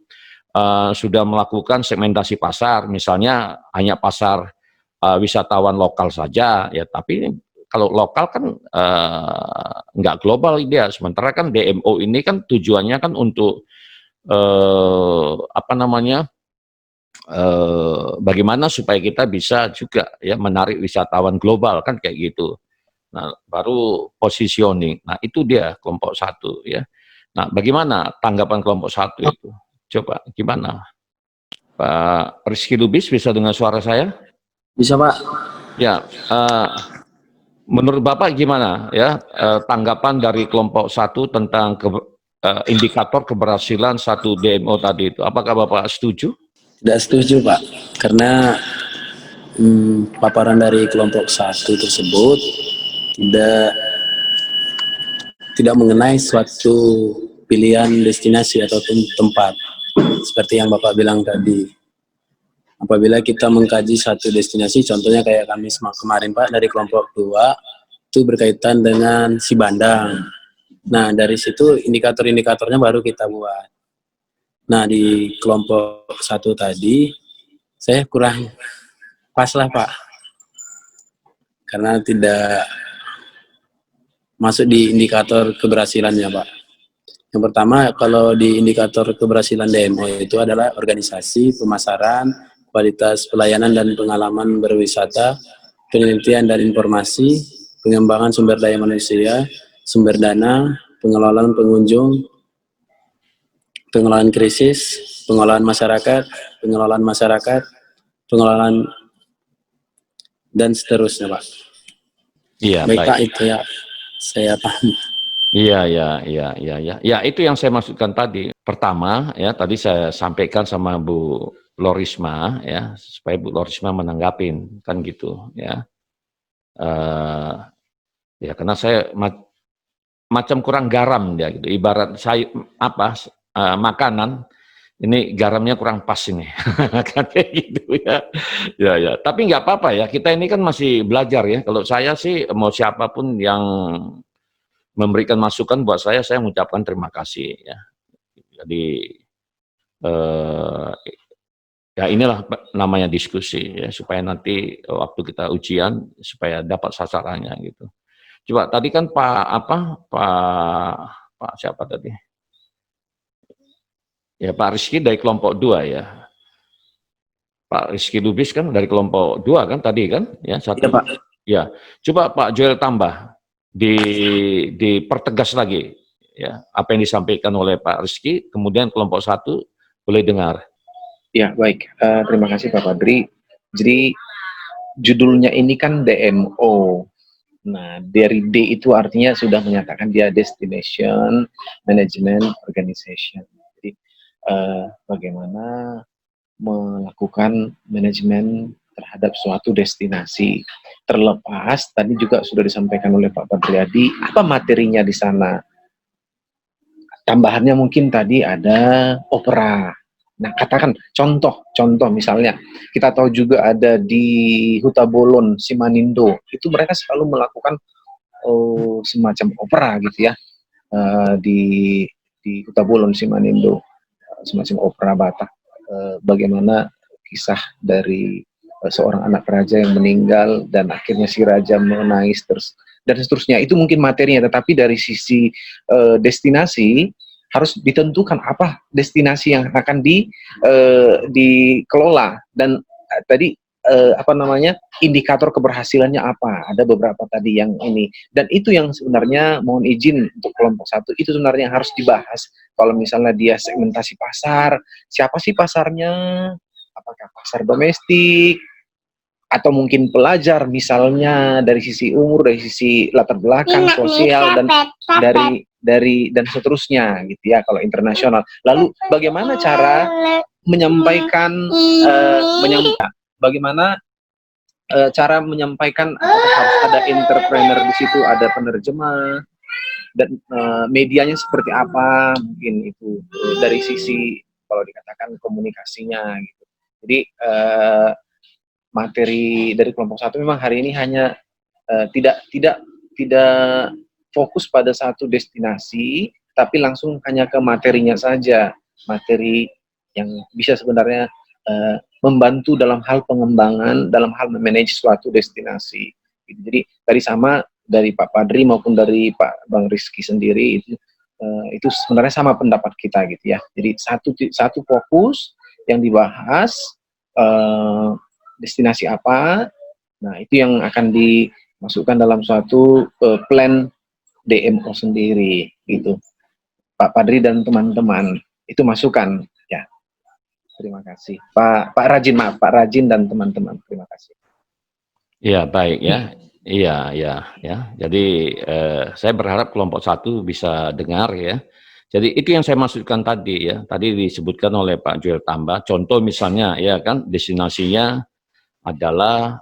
sudah melakukan segmentasi pasar? Misalnya hanya pasar wisatawan lokal saja ya, tapi kalau lokal kan nggak global dia. Sementara kan DMO ini kan tujuannya kan untuk apa namanya bagaimana supaya kita bisa juga ya menarik wisatawan global kan kayak gitu. Nah, baru positioning. Nah, itu dia kelompok satu ya. Nah, bagaimana tanggapan kelompok satu itu? Coba gimana? Pak Rizky Lubis bisa dengar suara saya? Bisa, Pak. Ya, menurut Bapak gimana ya tanggapan dari kelompok satu tentang indikator keberhasilan satu DMO tadi itu? Apakah Bapak setuju? Tidak setuju, Pak, karena paparan dari kelompok satu tersebut tidak mengenai suatu pilihan destinasi atau tempat seperti yang Bapak bilang tadi. Apabila kita mengkaji satu destinasi, contohnya kayak kami kemarin Pak dari kelompok 2 itu berkaitan dengan si Bandang. Nah, dari situ indikator-indikatornya baru kita buat. Nah, di kelompok 1 tadi saya kurang pas lah Pak, karena tidak masuk di indikator keberhasilannya Pak. Yang pertama, kalau di indikator keberhasilan DMO itu adalah organisasi, pemasaran, kualitas pelayanan dan pengalaman berwisata, penelitian dan informasi, pengembangan sumber daya manusia, sumber dana, pengelolaan pengunjung, pengelolaan krisis, pengelolaan masyarakat, pengelolaan dan seterusnya, Pak. Iya, baik. Pak, baik. itu ya saya paham. Iya, ya, itu yang saya maksudkan tadi. Pertama, ya tadi saya sampaikan sama Bu Lorisma, ya supaya Bu Lorisma menanggapin, kan gitu, ya. Ya karena saya macam kurang garam ya, gitu. Ibarat saya makanan ini garamnya kurang pas ini, kayak gitu ya. Ya. Tapi nggak apa-apa ya. Kita ini kan masih belajar ya. Kalau saya sih mau siapapun yang memberikan masukan buat saya mengucapkan terima kasih ya. Jadi ya inilah namanya diskusi ya, supaya nanti waktu kita ujian supaya dapat sasarannya gitu. Coba tadi kan Pak siapa tadi? Ya Pak Rizky dari kelompok 2 ya. Pak Rizky Lubis kan dari kelompok 2 kan tadi kan? Ya, satu. Iya, Pak. Ya. Coba Pak Joel tambah dipertegas lagi ya apa yang disampaikan oleh Pak Rizky, kemudian kelompok 1 boleh dengar. Ya, baik. Terima kasih Pak Padri. Jadi judulnya ini kan DMO. Nah, dari D itu artinya sudah menyatakan dia Destination Management Organization. Jadi bagaimana melakukan manajemen terhadap suatu destinasi. Terlepas tadi juga sudah disampaikan oleh Pak Padriadi, apa materinya di sana. Tambahannya mungkin tadi ada opera. Nah, katakan contoh misalnya, kita tahu juga ada di Hutabolon, Simanindo, itu mereka selalu melakukan semacam opera gitu ya, di Hutabolon, Simanindo, semacam opera Batak, bagaimana kisah dari seorang anak raja yang meninggal dan akhirnya si raja menangis terus dan seterusnya. Itu mungkin materinya, tetapi dari sisi destinasi harus ditentukan apa destinasi yang akan dikelola dan tadi indikator keberhasilannya apa. Ada beberapa tadi yang ini, dan itu yang sebenarnya mohon izin untuk kelompok 1 itu sebenarnya harus dibahas. Kalau misalnya dia segmentasi pasar, siapa sih pasarnya, apakah pasar domestik atau mungkin pelajar misalnya, dari sisi umur, dari sisi latar belakang sosial dan dari dan seterusnya gitu ya kalau internasional. Lalu bagaimana cara menyampaikan bagaimana cara menyampaikan, apakah harus ada entrepreneur di situ, ada penerjemah, dan medianya seperti apa, mungkin itu dari sisi kalau dikatakan komunikasinya gitu. Jadi materi dari kelompok 1 memang hari ini hanya tidak fokus pada satu destinasi, tapi langsung hanya ke materinya saja, materi yang bisa sebenarnya membantu dalam hal pengembangan, dalam hal memanage suatu destinasi. Jadi tadi sama dari Pak Padri maupun dari Pak Bang Rizky sendiri itu sebenarnya sama pendapat kita gitu ya. Jadi satu fokus yang dibahas destinasi apa. Nah, itu yang akan dimasukkan dalam suatu plan DMO sendiri gitu. Pak Padri dan teman-teman itu masukan ya. Terima kasih. Pak Rajin dan teman-teman. Terima kasih. Ya, baik ya. Iya, ya. Jadi saya berharap kelompok 1 bisa dengar ya. Jadi itu yang saya maksudkan tadi ya. Tadi disebutkan oleh Pak Joel tambah. Contoh misalnya ya kan destinasinya adalah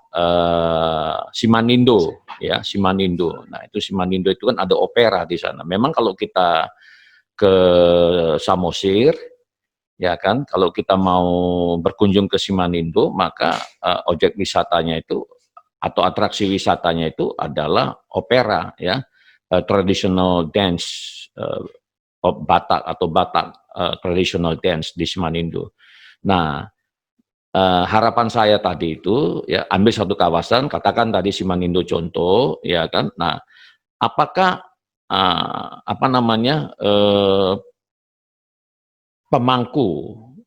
Simanindo ya, Simanindo. Nah, itu Simanindo itu kan ada opera di sana. Memang kalau kita ke Samosir ya kan, kalau kita mau berkunjung ke Simanindo, maka objek wisatanya itu atau atraksi wisatanya itu adalah opera ya, traditional dance Batak atau Batak traditional dance di Simanindo. Nah, harapan saya tadi itu ya ambil satu kawasan, katakan tadi Simanindo contoh ya kan. Nah, apakah pemangku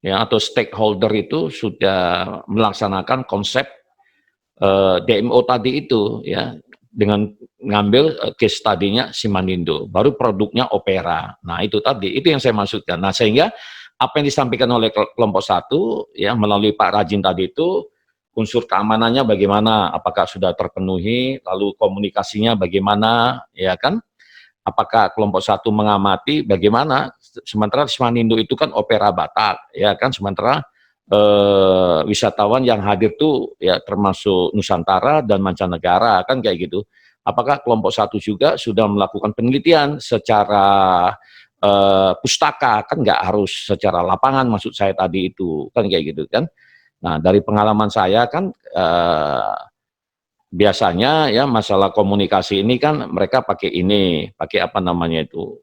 ya atau stakeholder itu sudah melaksanakan konsep DMO tadi itu ya, dengan ngambil case tadinya Simanindo, baru produknya opera. Nah, itu tadi, itu yang saya maksudkan. Nah, sehingga apa yang disampaikan oleh kelompok 1 ya melalui Pak Rajin tadi itu, unsur keamanannya bagaimana, apakah sudah terpenuhi, lalu komunikasinya bagaimana ya kan, apakah kelompok 1 mengamati bagaimana, sementara Simanindo itu kan opera Batak ya kan, sementara wisatawan yang hadir tuh ya termasuk Nusantara dan mancanegara kan kayak gitu. Apakah kelompok 1 juga sudah melakukan penelitian secara pustaka, kan nggak harus secara lapangan, maksud saya tadi itu kan kayak gitu kan. Nah, dari pengalaman saya kan biasanya ya masalah komunikasi ini kan mereka pakai apa namanya itu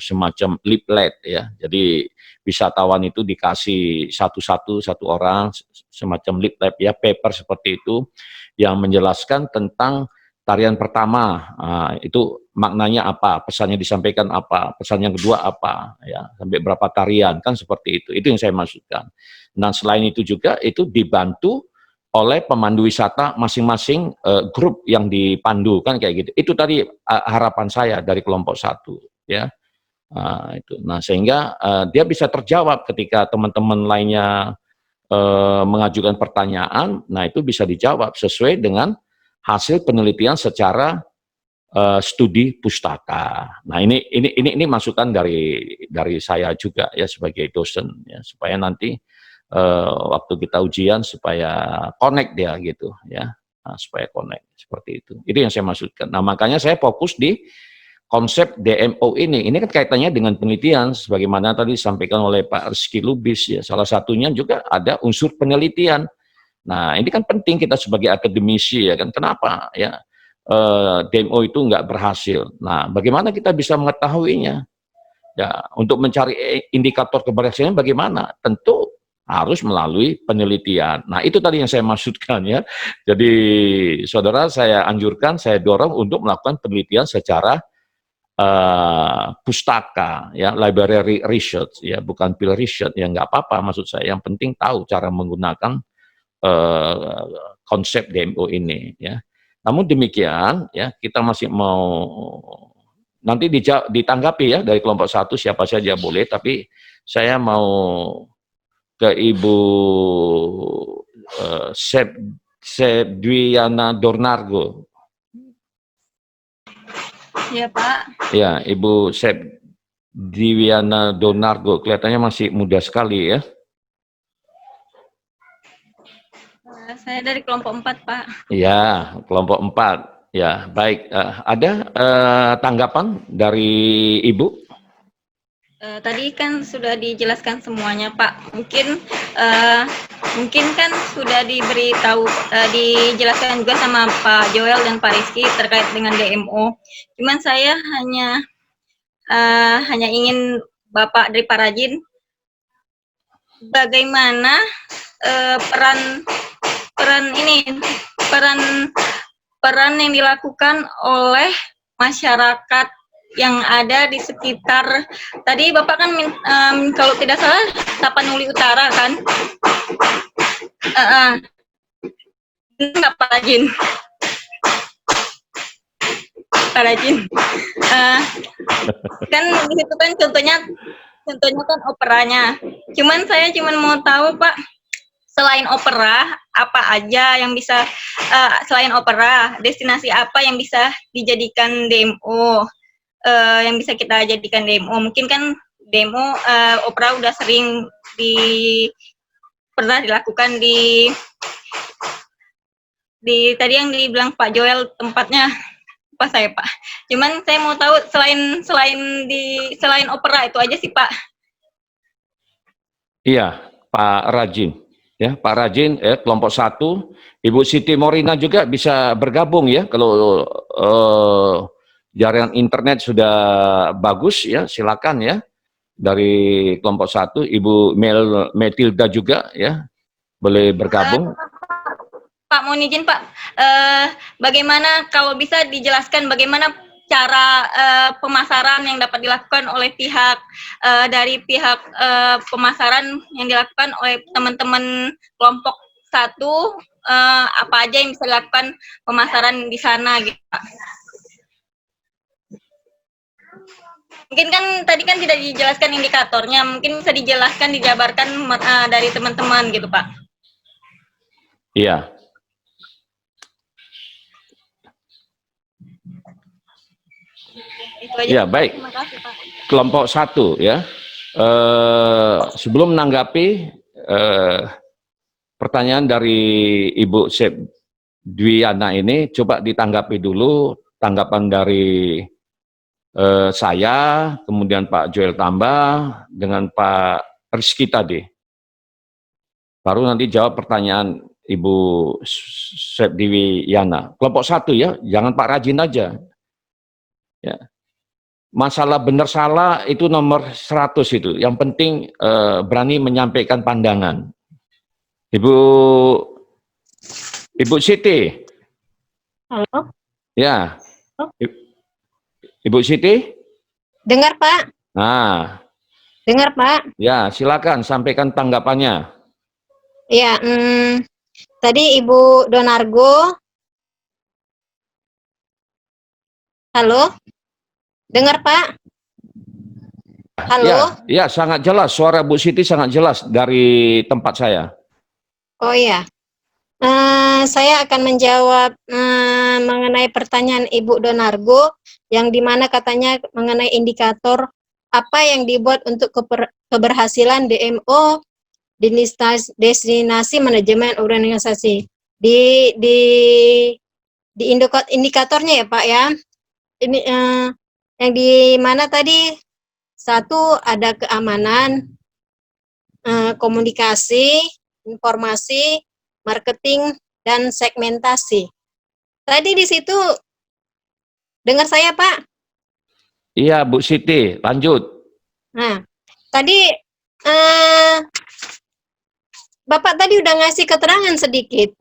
semacam leaflet ya. Jadi wisatawan itu dikasih satu orang, semacam lead lab ya, paper seperti itu, yang menjelaskan tentang tarian pertama, itu maknanya apa, pesannya disampaikan apa, pesan yang kedua apa, ya, sampai berapa tarian, kan seperti itu yang saya maksudkan. Nah, selain itu juga itu dibantu oleh pemandu wisata masing-masing grup yang dipandu, kan kayak gitu. Itu tadi harapan saya dari kelompok 1, ya. Itu. Nah, sehingga dia bisa terjawab ketika teman-teman lainnya mengajukan pertanyaan, nah itu bisa dijawab sesuai dengan hasil penelitian secara studi pustaka. Nah, ini masukan dari saya juga ya sebagai dosen ya, supaya nanti waktu kita ujian supaya connect dia gitu ya. Nah, supaya connect seperti itu. Itu yang saya maksudkan. Nah, makanya saya fokus di konsep DMO ini kan kaitannya dengan penelitian, sebagaimana tadi disampaikan oleh Pak Rizky Lubis ya. Salah satunya juga ada unsur penelitian. Nah, ini kan penting kita sebagai akademisi ya kan. Kenapa ya DMO itu nggak berhasil? Nah, bagaimana kita bisa mengetahuinya? Ya, untuk mencari indikator keberhasilan bagaimana? Tentu harus melalui penelitian. Nah, itu tadi yang saya maksudkan ya. Jadi, saudara, saya anjurkan, saya dorong untuk melakukan penelitian secara pustaka ya, library research ya, bukan field research ya, nggak apa-apa maksud saya, yang penting tahu cara menggunakan konsep DMO ini ya. Namun demikian ya, kita masih mau nanti ditanggapi ya dari kelompok 1 siapa saja boleh, tapi saya mau ke Ibu Sepdwiana Dornargo. Ya, Pak. Ya, Ibu Sepdwiana Dornargo, kelihatannya masih muda sekali ya. Saya dari kelompok 4, Pak. Ya, kelompok 4. Ya, baik. Ada tanggapan dari Ibu? Tadi kan sudah dijelaskan semuanya, Pak. Mungkin kan sudah dijelaskan juga sama Pak Joel dan Pak Rizky terkait dengan DMO. Cuman saya hanya ingin Bapak dari Pak Rajin, bagaimana peran yang dilakukan oleh masyarakat yang ada di sekitar. Tadi Bapak kan kalau tidak salah Tapanuli Utara kan? Enggak, Pak Rajin. Pak Rajin. Kan di situ kan contohnya kan operanya. Saya cuman mau tahu, Pak, selain opera apa aja yang bisa selain opera, destinasi apa yang bisa dijadikan DMO? Yang bisa kita jadikan DMO. Mungkin kan DMO opera udah sering pernah dilakukan di tadi yang dibilang Pak Joel tempatnya apa saya, Pak. Cuman saya mau tahu selain opera itu aja sih, Pak. Iya, Pak Rajin. Ya, Pak Rajin, kelompok 1. Ibu Siti Morina juga bisa bergabung ya kalau jaringan internet sudah bagus ya, silakan ya. Dari kelompok 1, Ibu Metilda juga ya, boleh bergabung. Pak, mohon izin Pak, bagaimana kalau bisa dijelaskan bagaimana cara pemasaran yang dapat dilakukan oleh pihak pemasaran yang dilakukan oleh teman-teman kelompok 1, apa aja yang bisa dilakukan pemasaran di sana gitu, Pak. Mungkin kan tadi kan tidak dijelaskan indikatornya, mungkin bisa dijabarkan dari teman-teman gitu, Pak. Iya. Itu aja. Ya, baik. Terima kasih, Pak. Kelompok 1 ya. Sebelum menanggapi pertanyaan dari Ibu Sepdwiana ini, coba ditanggapi dulu tanggapan dari saya, kemudian Pak Joel Tambah, dengan Pak Rizky tadi. Baru nanti jawab pertanyaan Ibu Sepdwiana. Kelompok 1 ya, jangan Pak Rajin aja. Ya. masalah benar salah itu nomor 100 itu. Yang penting berani menyampaikan pandangan. Ibu Siti. Halo? Ya. Oh. Ibu Siti? Dengar, Pak. Nah, Dengar, Pak. ya, silakan sampaikan tanggapannya. Ya, tadi Ibu Donargo. Halo? Dengar, Pak? Halo? Ya, sangat jelas. Suara Bu Siti sangat jelas dari tempat saya. Oh iya. Saya akan menjawab mengenai pertanyaan Ibu Donargo, yang dimana katanya mengenai indikator apa yang dibuat untuk keberhasilan DMO, destinasi manajemen organisasi. Di indikatornya ya Pak ya. Ini yang di mana tadi, satu ada keamanan, komunikasi, informasi, marketing, dan segmentasi. Tadi di situ dengar saya Pak? Iya Bu Siti, lanjut. Nah, tadi Bapak tadi udah ngasih keterangan sedikit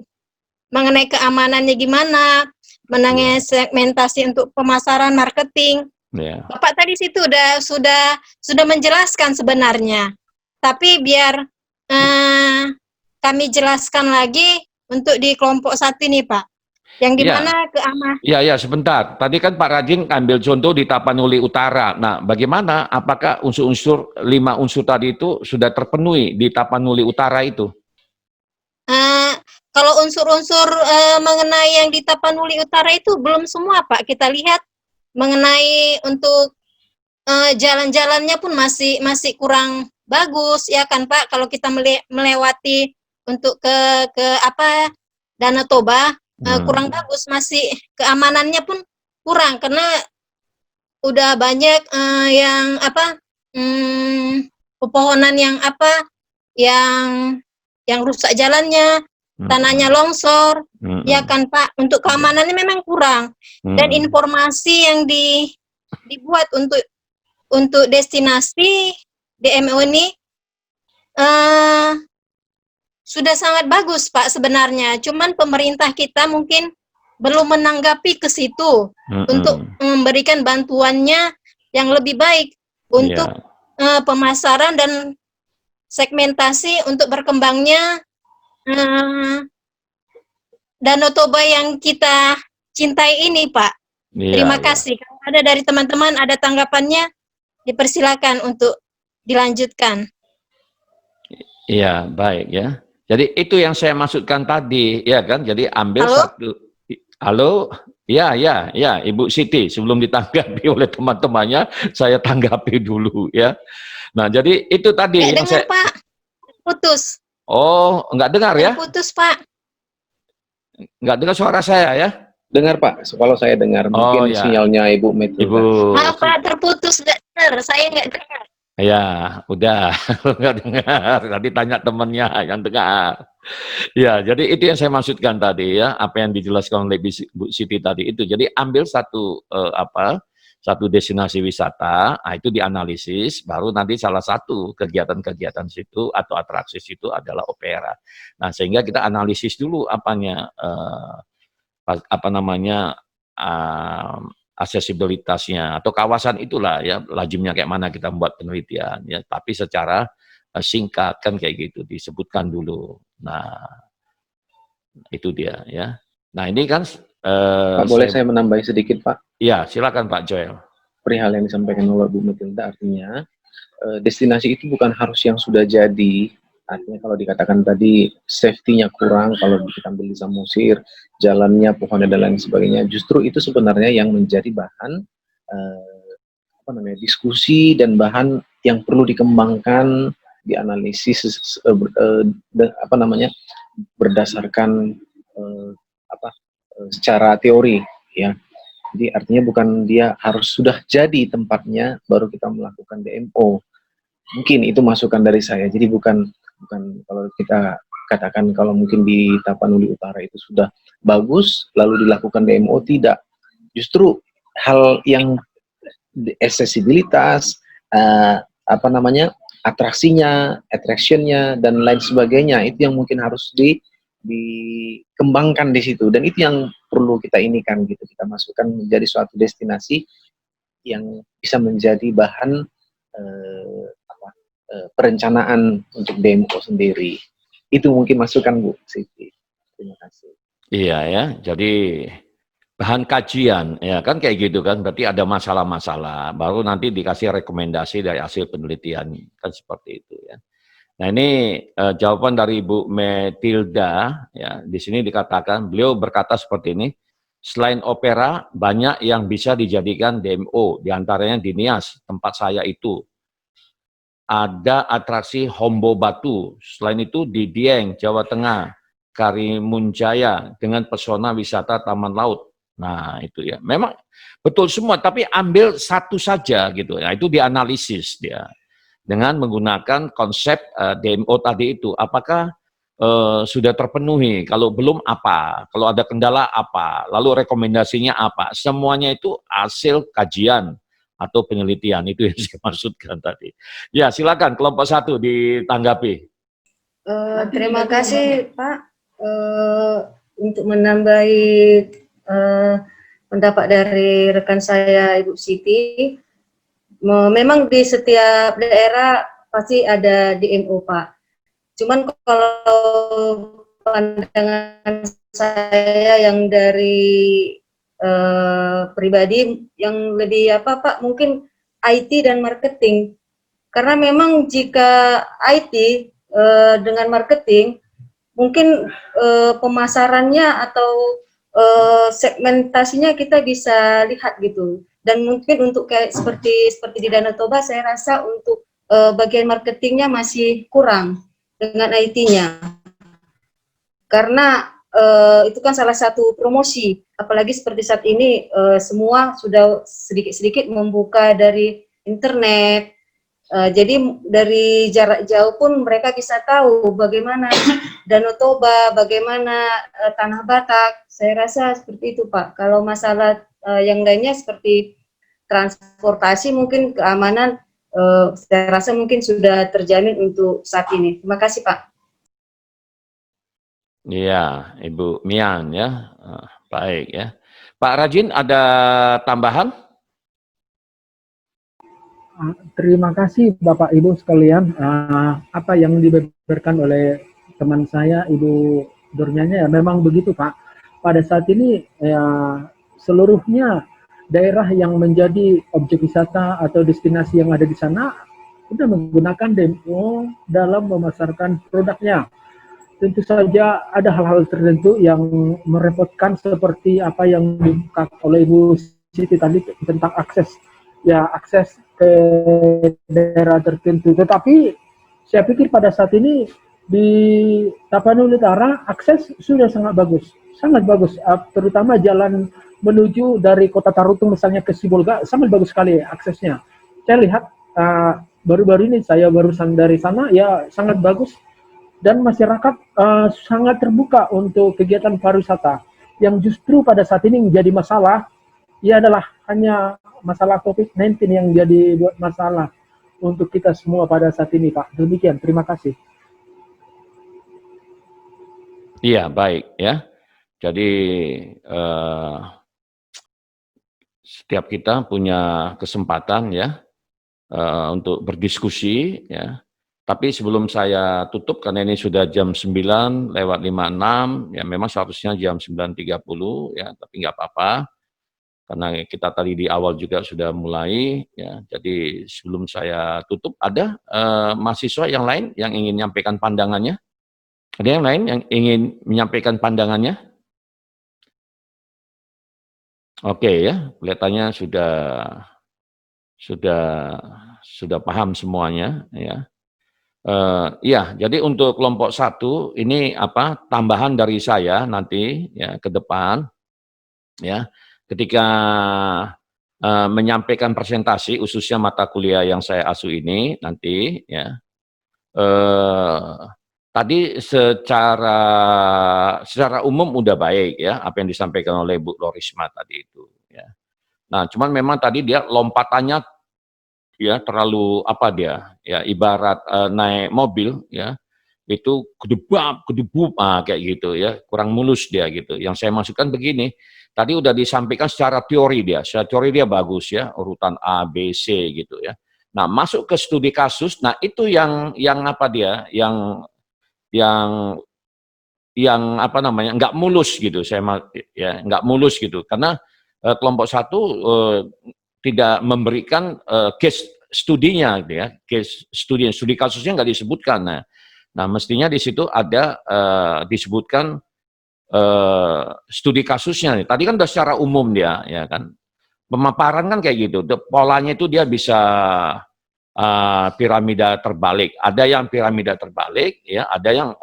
mengenai keamanannya gimana, mengenai segmentasi untuk pemasaran marketing. Ya. Bapak tadi situ sudah menjelaskan sebenarnya. Tapi biar kami jelaskan lagi untuk di kelompok 1 ini, Pak. Yang dimana keamanan. Ya, sebentar. Tadi kan Pak Rajin ambil contoh di Tapanuli Utara. Nah, bagaimana? Apakah unsur-unsur 5 unsur tadi itu sudah terpenuhi di Tapanuli Utara itu? Kalau unsur-unsur mengenai yang di Tapanuli Utara itu belum semua, Pak. Kita lihat mengenai untuk jalan-jalannya pun masih kurang bagus, ya kan Pak? Kalau kita melewati untuk ke Danau Toba, kurang bagus, masih keamanannya pun kurang karena udah banyak yang pepohonan yang rusak jalannya, tanahnya longsor, ya kan Pak? Untuk keamanannya memang kurang. Dan informasi yang dibuat untuk destinasi DMO ini sudah sangat bagus Pak sebenarnya. Cuman pemerintah kita mungkin belum menanggapi ke situ untuk memberikan bantuannya yang lebih baik untuk pemasaran dan segmentasi untuk berkembangnya Danau Toba yang kita cintai ini, Pak. Terima kasih. Kalau ada dari teman-teman ada tanggapannya, dipersilakan untuk dilanjutkan. Iya, baik ya. Jadi itu yang saya maksudkan tadi, ya kan? Jadi ambil satu. Halo? Ya, Ibu Siti. Sebelum ditanggapi oleh teman-temannya, saya tanggapi dulu ya. Nah, jadi itu tadi. Nggak dengar, Pak. Putus. Oh, nggak dengar ya? Putus, Pak. Nggak dengar suara saya ya? Dengar Pak, kalau saya dengar mungkin sinyalnya Ibu Metil. Maaf Pak, terputus nggak dengar, saya nggak dengar. Ya, udah nggak dengar. Tadi tanya temannya yang dengar. Ya, jadi itu yang saya maksudkan tadi ya, apa yang dijelaskan oleh Bu Siti tadi itu. Jadi ambil satu satu destinasi wisata, itu dianalisis, baru nanti salah satu kegiatan-kegiatan situ atau atraksi situ adalah opera. Nah, sehingga kita analisis dulu aksesibilitasnya atau kawasan itulah ya, lazimnya kayak mana kita membuat penelitian ya, tapi secara singkat kan kayak gitu disebutkan dulu. Nah, itu dia ya. Nah, ini kan Pak, boleh saya menambahi sedikit Pak? Iya, silakan Pak Joel. Perihal yang disampaikan oleh Bu Matilda, artinya destinasi itu bukan harus yang sudah jadi. Artinya kalau dikatakan tadi safety-nya kurang, kalau kita ambil di Samosir, jalannya, pohonnya dan lain sebagainya, justru itu sebenarnya yang menjadi bahan diskusi dan bahan yang perlu dikembangkan, dianalisis berdasarkan secara teori ya. Jadi artinya bukan dia harus sudah jadi tempatnya baru kita melakukan DMO. Mungkin itu masukan dari saya. Jadi bukan kalau kita katakan kalau mungkin di Tapanuli Utara itu sudah bagus lalu dilakukan DMO, tidak. Justru hal yang aksesibilitas, apa namanya, attractionnya dan lain sebagainya, itu yang mungkin harus dikembangkan di situ, dan itu yang perlu kita inikan gitu, kita masukkan menjadi suatu destinasi yang bisa menjadi bahan perencanaan untuk DMO sendiri. Itu mungkin masukan Bu Siti. Terima kasih. Iya ya, jadi bahan kajian, ya kan kayak gitu kan, berarti ada masalah-masalah, baru nanti dikasih rekomendasi dari hasil penelitian, kan seperti itu ya. Nah ini jawaban dari Ibu Metilda, ya di sini dikatakan, beliau berkata seperti ini, selain opera, banyak yang bisa dijadikan DMO, diantaranya di Nias, tempat saya itu. Ada atraksi Hombo Batu, selain itu di Dieng, Jawa Tengah, Karimunjaya, dengan pesona wisata Taman Laut. Nah itu ya, memang betul semua, tapi ambil satu saja gitu ya, itu dianalisis dia dengan menggunakan konsep DMO tadi itu, apakah sudah terpenuhi, kalau belum apa, kalau ada kendala apa, lalu rekomendasinya apa, semuanya itu hasil kajian atau penelitian, itu yang saya maksudkan tadi. Ya silakan kelompok 1 ditanggapi. Terima kasih Pak untuk menambahi pendapat dari rekan saya Ibu Siti. Memang di setiap daerah pasti ada DMO Pak. Cuman kalau pandangan saya yang dari pribadi yang lebih apa Pak, mungkin IT dan marketing. Karena memang jika IT dengan marketing, mungkin pemasarannya atau segmentasinya kita bisa lihat gitu. Dan mungkin untuk kayak seperti di Danau Toba, saya rasa untuk bagian marketingnya masih kurang dengan IT-nya. Karena itu kan salah satu promosi, apalagi seperti saat ini semua sudah sedikit-sedikit membuka dari internet, jadi dari jarak jauh pun mereka bisa tahu bagaimana Danau Toba, bagaimana Tanah Batak. Saya rasa seperti itu Pak. Kalau masalah yang lainnya seperti transportasi, mungkin keamanan, saya rasa mungkin sudah terjamin untuk saat ini. Terima kasih Pak. Iya, Ibu Mian ya, baik ya. Pak Rajin ada tambahan? Terima kasih Bapak Ibu sekalian. Apa yang dibeberkan oleh teman saya Ibu Durnianya ya memang begitu Pak. Pada saat ini ya, seluruhnya daerah yang menjadi objek wisata atau destinasi yang ada di sana sudah menggunakan DMO dalam memasarkan produknya. Tentu saja ada hal-hal tertentu yang merepotkan seperti apa yang dibuka oleh Ibu Siti tadi tentang akses ke daerah tertentu. Tetapi saya pikir pada saat ini di Tapanuli Utara akses sudah sangat bagus, terutama jalan menuju dari Kota Tarutung misalnya ke Sibolga sangat bagus sekali aksesnya. Saya lihat baru-baru ini saya barusan dari sana ya sangat bagus. Dan masyarakat sangat terbuka untuk kegiatan pariwisata. Yang justru pada saat ini menjadi masalah, ya adalah hanya masalah COVID-19 yang jadi buat masalah untuk kita semua pada saat ini, Pak. Demikian, terima kasih. Iya, baik ya. Jadi setiap kita punya kesempatan ya untuk berdiskusi ya. Tapi sebelum saya tutup, karena ini sudah jam 9:56, ya memang seharusnya jam 9:30, ya, tapi nggak apa-apa. Karena kita tadi di awal juga sudah mulai, ya. Jadi sebelum saya tutup, ada mahasiswa yang lain yang ingin menyampaikan pandangannya? Ada yang lain yang ingin menyampaikan pandangannya? Oke ya, kelihatannya sudah paham semuanya, ya. Iya, jadi untuk kelompok 1 ini tambahan dari saya nanti ya ke depan ya ketika menyampaikan presentasi khususnya mata kuliah yang saya asuh ini nanti ya. Tadi secara umum udah baik ya apa yang disampaikan oleh Bu Lorisma tadi itu ya. Nah, cuman memang tadi dia lompatannya ya terlalu apa dia ya ibarat naik mobil ya itu kedebab kayak gitu ya kurang mulus dia gitu. Yang saya maksudkan begini, tadi udah disampaikan secara teori dia bagus ya urutan A B C gitu ya. Nah masuk ke studi kasus, nah itu yang apa dia yang apa namanya nggak mulus gitu ya nggak mulus gitu karena kelompok satu tidak memberikan case studinya gitu ya studi kasusnya nggak disebutkan. Nah mestinya di situ ada disebutkan studi kasusnya nih. Tadi kan udah secara umum dia ya kan pemaparan kan kayak gitu polanya itu dia bisa piramida terbalik, ada yang piramida terbalik ya ada yang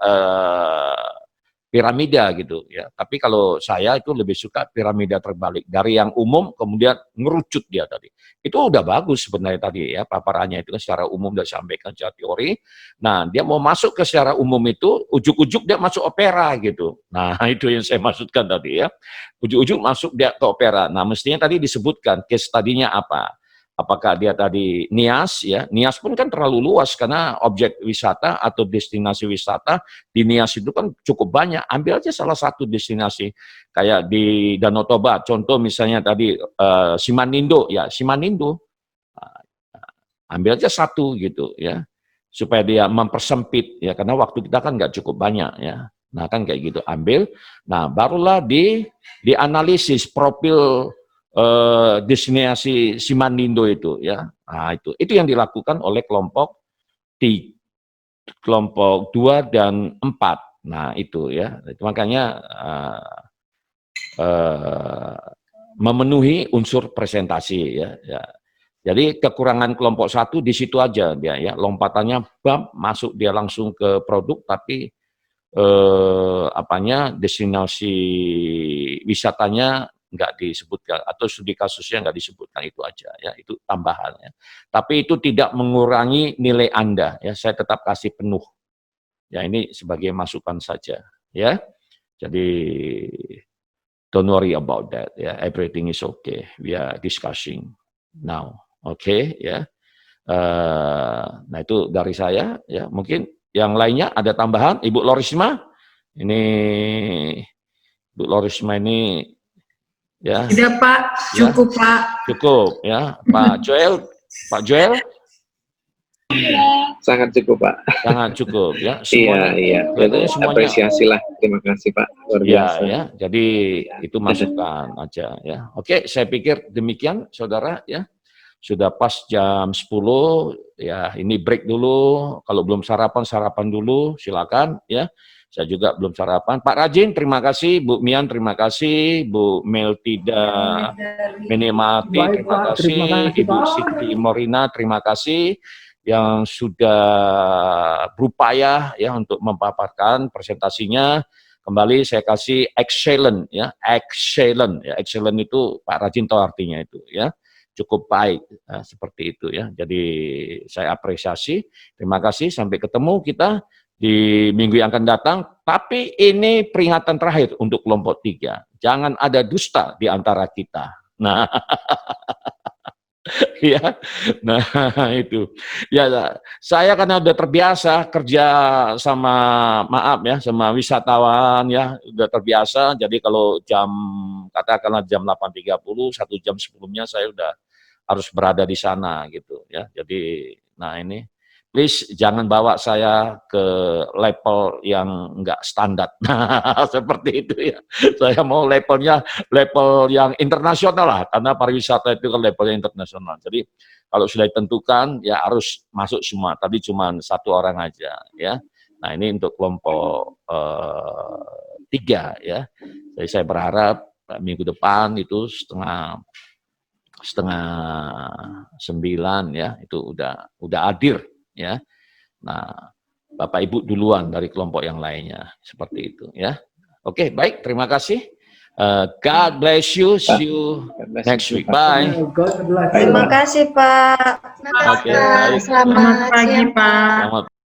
piramida gitu ya. Tapi kalau saya itu lebih suka piramida terbalik dari yang umum kemudian ngerucut dia tadi. Itu udah bagus sebenarnya tadi ya paparannya itu kan secara umum udah sampaikan secara teori. Nah, dia mau masuk ke secara umum itu ujuk-ujuk dia masuk opera gitu. Nah, itu yang saya maksudkan tadi ya. Ujuk-ujuk masuk dia ke opera. Nah, mestinya tadi disebutkan case tadinya apa? Apakah dia tadi Nias ya? Nias pun kan terlalu luas karena objek wisata atau destinasi wisata di Nias itu kan cukup banyak. Ambil aja salah satu destinasi kayak di Danau Toba. Contoh misalnya tadi Simanindo ya, Simanindo. Ambil aja satu gitu ya. Supaya dia mempersempit ya karena waktu kita kan nggak cukup banyak ya. Nah, kan kayak gitu ambil. Nah, barulah dianalisis profil destinasi Simanindo itu ya. Nah, itu yang dilakukan oleh kelompok 2 dan 4. Nah, itu ya. Itu makanya memenuhi unsur presentasi ya. Jadi kekurangan kelompok 1 di situ aja dia ya. Lompatannya masuk dia langsung ke produk tapi destinasi wisatanya nggak disebutkan atau studi kasusnya nggak disebutkan itu aja ya itu tambahan ya. Tapi itu tidak mengurangi nilai Anda ya saya tetap kasih penuh ya ini sebagai masukan saja ya. Jadi don't worry about that ya everything is okay we are discussing now ya. Nah itu dari saya ya mungkin yang lainnya ada tambahan Ibu Lorisma ini Bu Lorisma ini ya. Tidak Pak, cukup ya. Pak. Cukup ya, Pak Joel. Sangat cukup Pak. Sangat cukup ya. Semuanya, iya. Semuanya. Apresiasi lah. Terima kasih Pak. Luar biasa. Ya. Jadi itu masukan aja ya. Oke, saya pikir demikian saudara ya. Sudah pas jam 10 ya. Ini break dulu. Kalau belum sarapan dulu. Silakan ya. Saya juga belum sarapan. Pak Rajin, terima kasih. Bu Mian, terima kasih. Bu Meltida Menemati, terima kasih. Ibu Siti Morina, terima kasih. Yang sudah berupaya ya untuk memaparkan presentasinya. Kembali saya kasih excellent ya. Excellent ya. Excellent itu Pak Rajin tahu artinya itu ya. Cukup baik seperti itu ya. Jadi saya apresiasi. Terima kasih. Sampai ketemu kita di minggu yang akan datang, tapi ini peringatan terakhir untuk kelompok 3. Jangan ada dusta di antara kita. Nah, ya, nah itu. Ya, saya karena udah terbiasa kerja sama, maaf ya, sama wisatawan ya, udah terbiasa. Jadi kalau katakanlah jam 8.30, 1 jam sebelumnya saya udah harus berada di sana gitu ya. Jadi, nah ini. Please jangan bawa saya ke level yang enggak standar. Nah, seperti itu ya. Saya mau levelnya level yang internasional lah, karena pariwisata itu kan levelnya internasional. Jadi kalau sudah ditentukan ya harus masuk semua. Tadi cuma 1 orang aja ya. Nah ini untuk kelompok 3 ya. Jadi saya berharap minggu depan itu setengah 9 ya itu udah hadir. Ya, nah Bapak Ibu duluan dari kelompok yang lainnya seperti itu ya. Oke, baik, terima kasih. God bless you. See you next week. Bye. Terima kasih Pak. Oke, baik. Selamat pagi Pak. Selamat